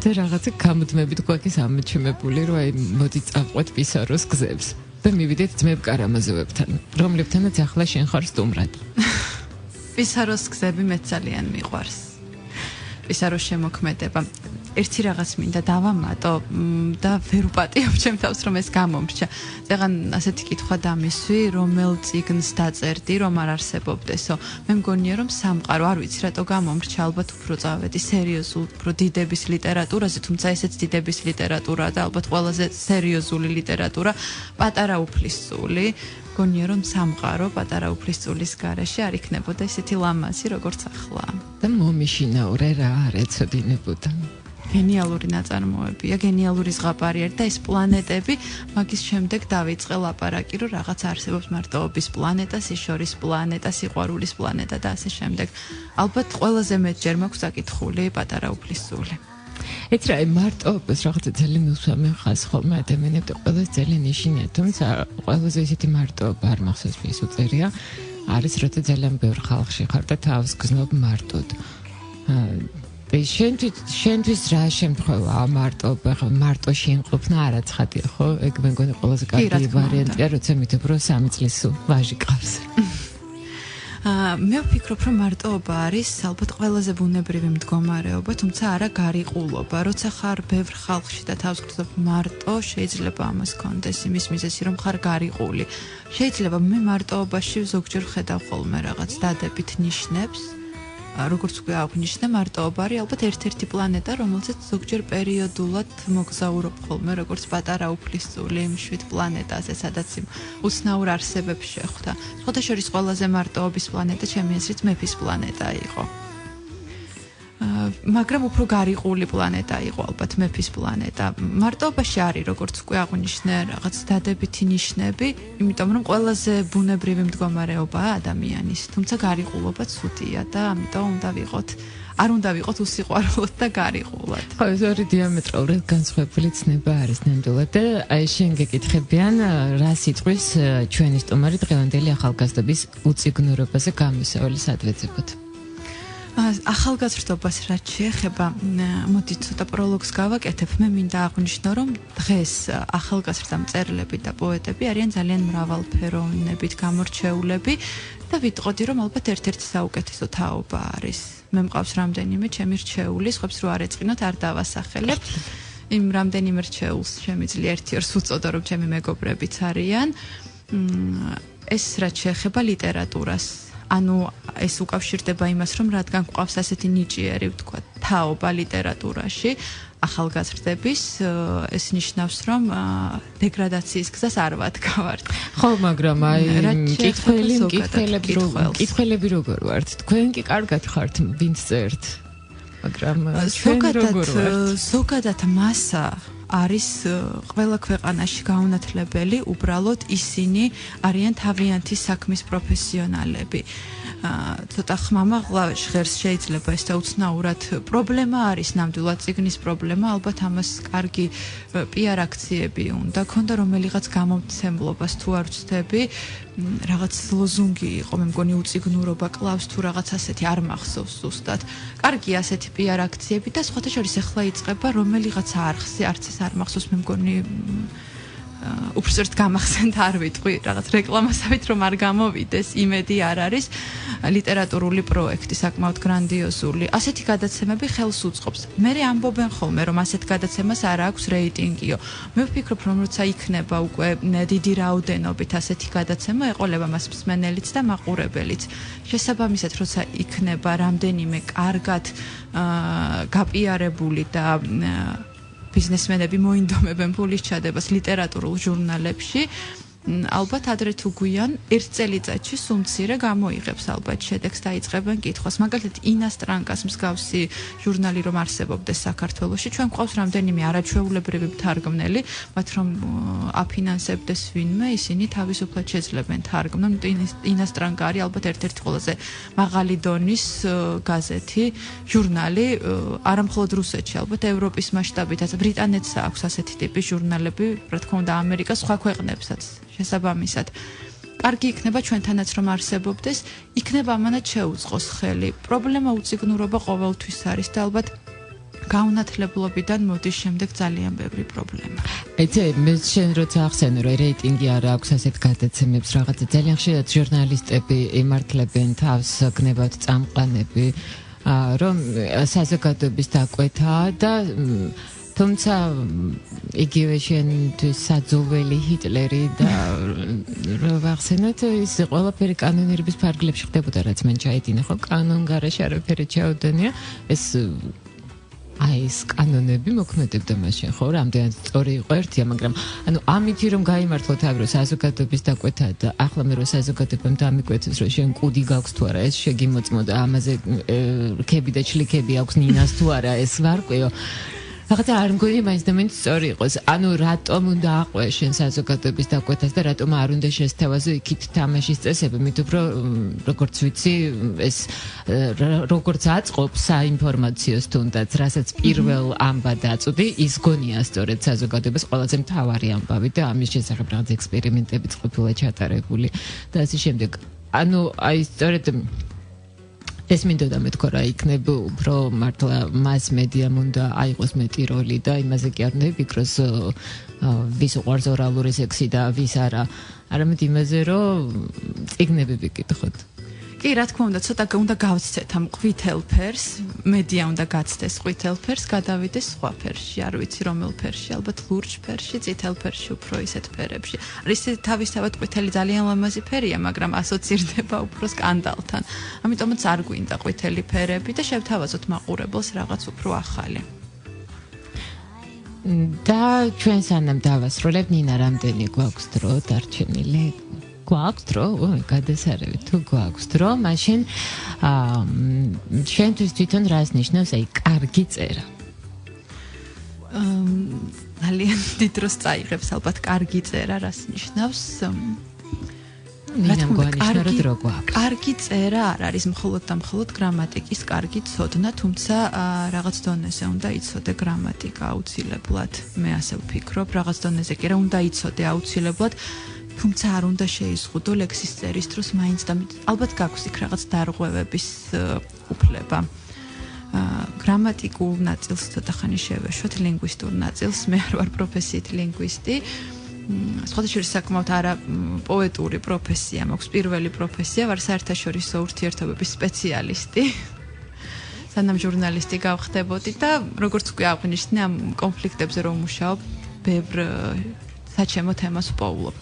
და რაღაცა გამუდმებით გვაქვს ამოჩემებული რომ აი მოდი წავყვეთ პისაროს გზებს და მივიდეთ ძმებ კარამაზოვებთან რომლებთანაც ახლა შენ ხარ სტუმრად პისაროს გზები მე ძალიან მიყვარს პისაროს შემოქმედება ერთი რაღაც მინდა დავამატო და ვერ უპატიობ ჩემ თავს რომ ეს გამომრჩა. ზეგან ასეთი კითხვა დამისვი, რომელ წიგნს დაწერდი, რომ არ არსებობდესო. მე მგონია რომ სამყარო, არ ვიცი რატო გამომრჩა, ალბათ უფრო წავედი სერიოზულ, უფრო დიდების ლიტერატურაზე, თუმცა ესეც დიდების ლიტერატურაა და ალბათ ყველაზე სერიოზული ლიტერატურა, პატარა უფლისწული. მგონია რომ სამყარო პატარა უფლისწულის გარეშე არ იქნებოდა ისეთი ლამაზი, როგორც ახლა. და მომიშინაურე რა არ ეცოდინებოდა. გენიალური ნაწარმოებია, გენიალური ზღაპარი არის და ეს პლანეტები, მაგის შემდეგ დავიწყე ლაპარაკი, რომ რაღაც არსებობს მარტოობის პლანეტა, სიშორის პლანეტა, სიყვარულის პლანეტა და ასე შემდეგ. ალბათ ყველაზე მეტჯერ მაქვს საკითხული პატარა უფლისწული. ეს რა მარტოობას რაღაცა ძალიან უსვამე ხას ხოლმე ადამიანებს ყველას ძალიან ეშინია, თუმცა ყველაზე ისეთი მარტოობა არ მახსოვს ის უწერია, არის როცა ძალიან ბევრ ხალხში ხარ და თავს გზნობ მარტოდ. შენთვის რა შემთხვევა მარტოობა მარტო შეიმყოფნა არაცხადია ხო ეგ მე მგონი ყველაზე კარგი ვარიანტია როცა მითხრობ 3 წლის ვაჟი ყავს მე ვფიქრობ რომ მარტოობა არის ალბათ ყველაზე ბუნებრივი მდგომარეობა თუმცა არა გარიყულობა როცა ხარ ბევრ ხალხში და თავს გრძნობ მარტო შეიძლება ამას კონდეს იმის მიზეზი რომ ხარ გარიყული შეიძლება მე მარტოობაში ზოგჯერ ხედავ ხოლმე რაღაც დადებით ნიშნებს როგორც უკვე აღნიშნე მარტოობა არის ალბათ ერთ-ერთი პლანეტა რომელზეც ზოგჯერ პერიოდულად მოგზაურობ ხოლმე როგორც პატარა უფლისწული მშვიდ პლანეტაზე სადაც უცნაურ არსებებს შეხვდა სხვადასხვა ყველაზე მარტოობის პლანეტა ჩემი აზრით მეფის პლანეტა იყო მაგრამ უფრო გარიყული პლანეტა იყო ალბათ მეფის პლანეტა მარტოობაში არის როგორც უკვე აღნიშნე რაღაც დადებითი ნიშნები იმიტომ რომ ყველაზე ბუნებრივი მდგომარეობაა ადამიანის თუმცა გარიყულობა ცუდია და ამიტომ უნდა ვიყოთ უსიყვარულოდ და გარიყულად ხო ეს ორი დიამეტრალურად განსხვავებული ცნება არის ნამდვილად და აი შენ გეკითხებიან რა სიტყვის ჩვენი სტუმარი დღევანდელი ახალგაზრდების უციგნურობაზე გამოსავლის ადვეძებოთ ახალგაზრდობას რაც შეეხება, მოდი ცოტა პროლოგს გავაკეთებ. მე მინდა აღვნიშნო, რომ დღეს ახალგაზრდა მწერლები და პოეტები არიან ძალიან მრავალფეროვნებით გამორჩეულები და ვიტყოდი, რომ ალბათ ერთ-ერთი საუკეთესო თაობა არის. მე მყავს რამდენიმე ჩემი რჩეული, სხვებს რო არ ეწყინოთ, არ დავასახელებ. იმ რამდენიმე რჩეულს შემიძლია ერთ-ერთს უწოდო, რომ ჩემი მეგობრებიც არიან. ეს რაც შეეხება ლიტერატურას. ანუ ეს უკავშირდება იმას, რომ რადგან გვყავს ასეთი ნიჭიერი, ვთქვათ, თაობა ლიტერატურაში, ახალგაზრდების, ეს ნიშნავს, რომ დეგრადაციის გზას არ ვადგავართ. ხო, მაგრამ აი მკითხველები როგორ ვართ? თქვენ კი კარგად ხართ, ვინც წერთ. მაგრამ ჩვენ როგორ ვართ? ზოგადად მასა არის ყველა ქვეყანაში გაუნათლებელი, უბრალოდ ისინი არიან თავიანთი საქმის პროფესიონალები. ცოტა ხმამაღლა ჟღერს შეიძლება ეს და უცნაურად პრობლემა არის ნამდვილად ციგნის პრობლემა, ალბათ ამას კარგი პიარ აქციები უნდა ქონდა, რომელიღაც გამომცემლობას თუ არ ვწდები, რაღაც ლოზუნგი იყო, მე მგონი უციგნურობა კლავს თუ რაღაც ასეთი, არ მახსოვს ზუსტად. კარგი ასეთი პიარ აქციები და სხვათა შორის ახლა იწყება რომელიღაც არხზე, არც ეს არ მახსოვს, მე მგონი უბრალოდ გამახსენთ არ ვიტყვი რაღაც რეკლამასავით რომ არ გამოვიდეს, იმედი არ არის. ლიტერატურული პროექტი საკმაოდ გრანდიოზული. ასეთი გადაცემები ხელს უწყობს. მე ამბობენ ხოლმე რომ ასეთ გადაცემას არ აქვს რეიტინგიო. მე ვფიქრობ რომ როცა იქნება უკვე დიდი რაოდენობით ასეთი გადაცემა, ეყოლება მას მსმენელიც და მაყურებელიც. შესაბამისად, როცა იქნება რამდენიმე კარგად გაპიარებული და ბიზნესმენები მოინდომებენ ფულის ჩადებას ლიტერატურულ ჟურნალებში, ალბათ ადრე თუ გვიან ერთ წელიწადში სუმცირე გამოიღებს ალბათ შედეგს დაიწყებენ კითხვას. მაგალითად ინასტრანკას მსგავსი ჟურნალი რომ არსებობდეს საქართველოში, ჩვენ გვყავს რამდენიმე არაჩვეულებრივი მთარგმნელი, მათ რომ აფინანსებდეს ვინმე, ისინი თავისუფლად შეძლებენ თარგმნონ. ინასტრანკა არის ალბათ ერთ-ერთი ყველაზე მაღალი დონის გაზეთი, ჟურნალი, არა მხოლოდ რუსეთში, ალბათ ევროპის მასშტაბითაც, ბრიტანეთს აქვს ასეთი ტიპის ჟურნალები, რა თქმა უნდა ამერიკას, სხვა ქვეყნებსაც. შესაბამისად, კარგი იქნება ჩვენთანაც რომ არსებობდეს, იქნება ამანაც შეუწყოს ხელი. პრობლემა უციგნურობა ყოველთვის არის და ალბათ გაუნათლებლობიდან მოდის შემდეგ ძალიან ბევრი პრობლემა. ეცე მე შენ როცა ახსენე რომ რეიტინგი არ აქვს ასეთ გადაცემებს, რაღაცა ძალიან ხშირად ჟურნალისტები ემართლებენ თავს გნებავთ წამყვანები, რომ საზოგადოების დაკვეთაა და თუმცა იგივე შენთვის საძოველი ჰიტლერი და ვახსენოთ ის ყველაფერი კანონიერების ფარგლებში ხდებოდა, რაც მან ჩაიდინა, ხო კანონგარაში არაფერი ჩაუდენია, ეს ეს კანონები მოქმედებდა მაშინ, ხო, რამდენად სწორი იყო ერთია, მაგრამ ანუ ამითი რომ გაიმართლოთ აგრო საზოგადოების დაკვეთა და ახლა მე რომ საზოგადოებამ დამიკვეთოს რომ შენ კუდი გაქვს თუ არა, ეს შეგიმოწმოდა, ამაზე რქები და ჩლიქები აქვს ნინას თუ არა, ეს ვარკვიო. რაღაცა არ მგონია მაინც და მაინც სწორი იყოს. ანუ რატომ უნდა აყვეს შენ საზოგადოების დაკვეთას და რატომ არ უნდა შესთავაზო იქით თამაშის წესები, მით უფრო როგორც ვიცი, ეს როგორც აწყობს საინფორმაციოს თუნდაც, რასაც პირველ ამბად აწვდი, ის გონია სწორედ საზოგადოების ყველაზე მთავარი ამბავი და ამის შესახებ რაღაც ექსპერიმენტებიც ყოფილა ჩატარებული და ასე შემდეგ. ანუ აი სწორედ ეს მინდოდა მეთქვა რა იქნებ უფრო მართლა მას მედიამ უნდა აიღოს მეტი როლი და იმაზე კი არ უნდა ვფიქროს ვის უყვარს ორალური სექსი და ვის არა, არამედ იმაზე რომ წიგნები ვიკითხოთ. კი, რა თქმა უნდა, ცოტა უნდა გავცეთ ამ ყვითელ ფერს, მედია უნდა გაცდეს ყვითელ ფერს, გადავიდეს სხვა ფერში, არ ვიცი რომელ ფერში, ალბათ ლურჯ ფერში, წითელ ფერში, უფრო ისეთ ფერებში. ის თავისთავად ყვითელი ძალიან ლამაზი ფერია, მაგრამ ასოცირდება უფრო სკანდალთან. ამიტომაც არ გვინდა ყვითელი ფერები და შევთავაზოთ მაყურებელს რაღაც უფრო ახალი. და ჩვენ სანამ დავასრულებ, ნინა, რამდენი გვაქვს დრო დარჩენილი? გვაქვს დრო, გადასარევით, თუ გვაქვს დრო, მაშინ შენთვის თვითონ რას ნიშნავს აი კარგი წერა? ძალიან დიდ დროს წაიღებს ალბათ კარგი წერა რას ნიშნავს? ნინამ გვანიშნა რომ დრო გვაქვს. კარგი წერა არ არის მხოლოდ და მხოლოდ გრამატიკის კარგი ცოდნა, თუმცა რაღაც დონეზე უნდა იცოდე გრამატიკა აუცილებლად. მე ასე ვფიქრობ, რაღაც დონეზე კი რა უნდა იცოდე აუცილებლად. თუმცა არ უნდა შეიზღუდო ლექსის წერის დროს მაინც და ალბათ გაქვს იქ რაღაც დარღვევების უფლება. გრამატიკულ ნაწილს ცოტა ხანი შევეშვათ, ლინგვისტურ ნაწილს. მე არ ვარ პროფესიით ლინგვისტი. სხვადასხვა საკმაოდ არა პოეტური პროფესია მაქვს, პირველი პროფესია, ვარ საერთაშორისო ურთიერთობების სპეციალისტი. სანამ ჟურნალისტი გავხდებოდი და როგორც უკვე აღნიშნე, ამ კონფლიქტებზე რომ მუშაობ, ბევრ საჩემო თემას ვპოულობ.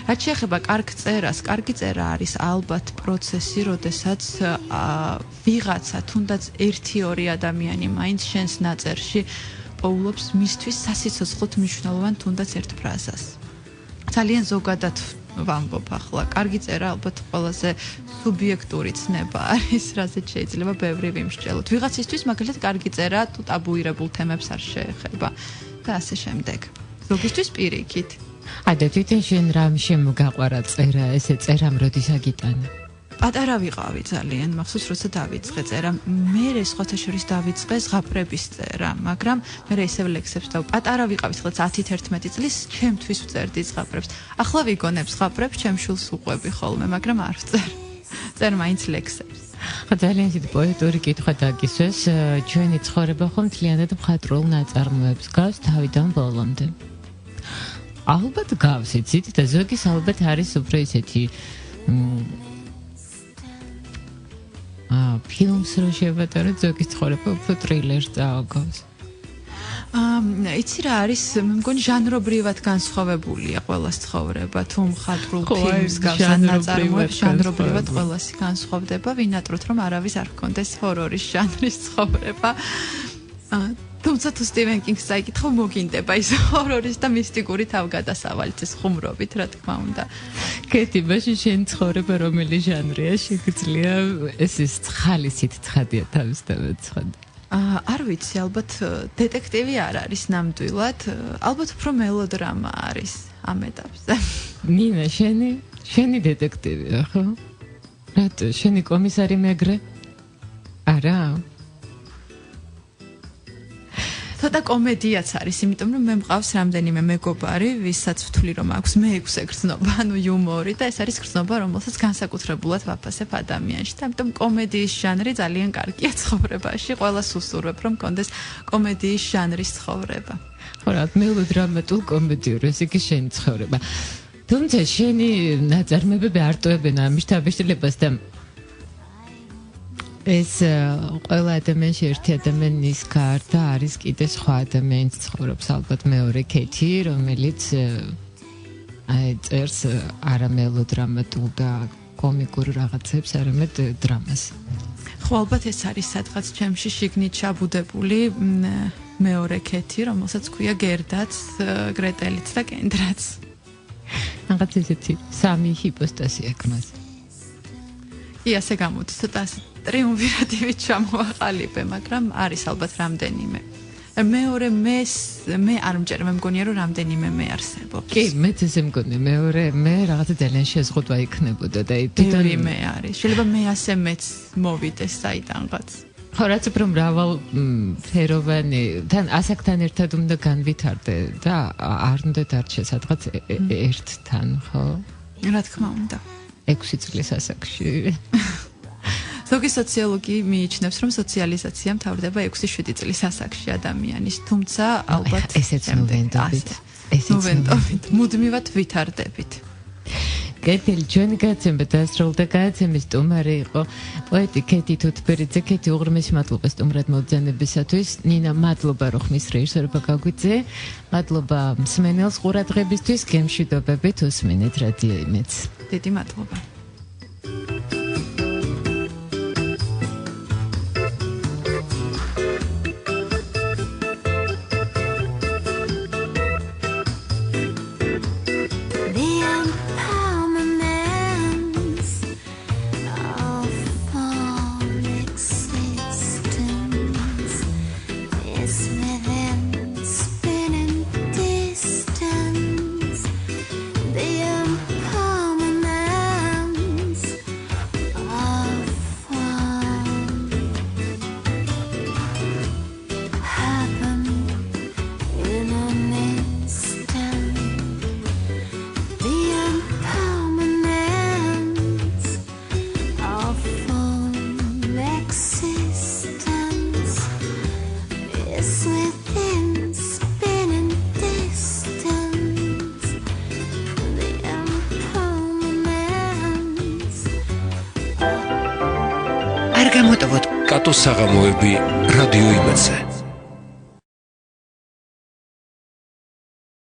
რაც შეეხება კარგ წერას, კარგი წერა არის ალბათ პროცესი, როდესაც ვიღაცა, თუნდაც 1-2 ადამიანი მაინც შენს ნაწერში პოულობს მისთვის სასიცოცხლოდ მნიშვნელოვან თუნდაც ერთ ფრაზას. ძალიან ზოგადად ვამბობ ახლა, კარგი წერა ალბათ ყველაზე სუბიექტური ცნება არის, რასაც შეიძლება ბევრი ვიმსჯელოთ. ვიღაცისთვის მაგალითად კარგი წერა თუ ტაბუირებულ თემებს არ შეეხება და ასე შემდეგ. ზოგისთვის პირიქით. და თვითონ შენ რამ შემოგაყვარა წერა, ესე წერამ როდის აგიტანა? პატარა ვიყავი ძალიან, მახსოვს როცა დავიწყე წერა. მე სხვათა შორის დავიწყე ზღაპრების წერა, მაგრამ მე ისევ ლექსებს და პატარა ვიყავი, ხლაც 10-11 წლის ჩემთვის ვწერდი ზღაპრებს. ახლა ვიგონებ ზღაპრებს, ჩემ შულს უყვები ხოლმე, მაგრამ არ ვწერ. წერ მაინც ლექსებს. ძალიან დიდი პოეტური კითხვა დაგისვეს, ჩვენი ცხოვრება ხომ მთლიანად მხატვრულ ნაწარმოებს გავს თავიდან ბოლომდე. ალბათ გავს, იცით და ზოგის ალბათ არის უფრო ისეთი ფილმს რო შევატაროთ, ზოგის ცხოვრება უფრო ტრილერს წააგავს. იცი რა არის, მე მგონი ჟანრობრივად განსხვავებულია ყველას ცხოვრება, თუ მხატვრულ ფილმს გავს ან ნაწარმოებს, ჟანრობრივად ყველასი განსხვავდება, ვინატროთ რომ არავის არ ჰქონდეს ჰორორის ჟანრის ცხოვრება. თუმცა თუ სტივენ კინგს წაიკითხო, მოგინდება ის ჰორორის და მისტიკური თავგადასავალის ხუმრობით, რა თქმა უნდა. კეთი, მაშინ შენ ცხოვრება რომელი ჟანრია? შეგიძლია ეს ხალისით ცხადია თავისთავად ცხადი. არ ვიცი, ალბათ დეტექტივი არ არის ნამდვილად, ალბათ უფრო მელოდრამა არის ამ ეტაპზე. ნინა, შენი დეტექტივია, ხო? რატო, შენი კომისარი მეგრე? არა. ცოტა კომედიაც არის, იმიტომ რომ მე მყავს რამდენიმე მეგობარი, ვისაც ვთვლი რომ აქვს მე-6 გრძნობა, ანუ იუმორი და ეს არის გრძნობა, რომელსაც განსაკუთრებულად ვაფასებ ადამიანში. და ამიტომ კომედიის ჟანრი ძალიან კარგია ცხოვრებაში. ყველას უსურვებ რომ კონდეს კომედიის ჟანრის ცხოვრება. ხო რა, მელოდრამატულ კომედიურ, ეს იგი შენი ცხოვრება. თუმცა შენი ნაწარმოებები არტოებენ ამის თავისუფლებას და ეს ყველა ადამიანში ერთი ადამიანის გარდა არის კიდე სხვა ადამიანის ცხოვრობს, ალბათ მეორე კეთი, რომელიც წერს არა მელოდრამატულ და კომიკურ რაღაცებს, არამედ დრამას. ხო, ალბათ ეს არის სადღაც ჩემში შიგნით ჩაბუდებული მეორე კეთი, რომელსაც ქვია გერდაც, გრეტელიც და კენდრაც. რაღაც ესეთი სამი ჰიპოსტაზი აქვს მას. კი, ასე გამოდის, ცოტა ტრიუმვირატივით ჩამოვაყალიბე, მაგრამ არის ალბათ რამდენიმე. მეორე მე არ მჯერ, მე მგონია რომ რამდენიმე მე არსებობს. კი, მეც ესე მგონი, მეორე მე რაღაცა ძალიან შეზღუდვა იქნებოდა და თვითონ მე არის. შეიძლება მე ასე მეც მოვიდეს საიდანღაც. ხო, რაც უფრო მრავალფეროვანი, თან ასაკთან ერთად უნდა განვითარდე და არ უნდა დარჩე სადღაც ერთთან, ხო? რა თქმა უნდა. 6 წლის ასაკში. ზოგი სოციოლოგი მიიჩნევს, რომ სოციალიზაცია მთავრდება 6-7 წლის ასაკში ადამიანის, თუმცა ალბათ ესეც ნოვენდობით. მუდმივად ვითარდებით. კეთილი, ჩვენი გადაცემა დასრულდა. გადაცემის სტუმარი იყო პოეტი კეთი თუთბერიძე. კეთი, უღრმესი მადლობა სტუმრად მობრძანებისათვის. ნინა, მადლობა რომ ხმის რეჟისორობა გაგვიძე. მადლობა მსმენელს ყურადღებისთვის. გემშვიდობებით უსმენეთ რადიო იმედს. დიდი მადლობა. არ გამოტოვოთ კატოს საღამოები რადიო იმედზე.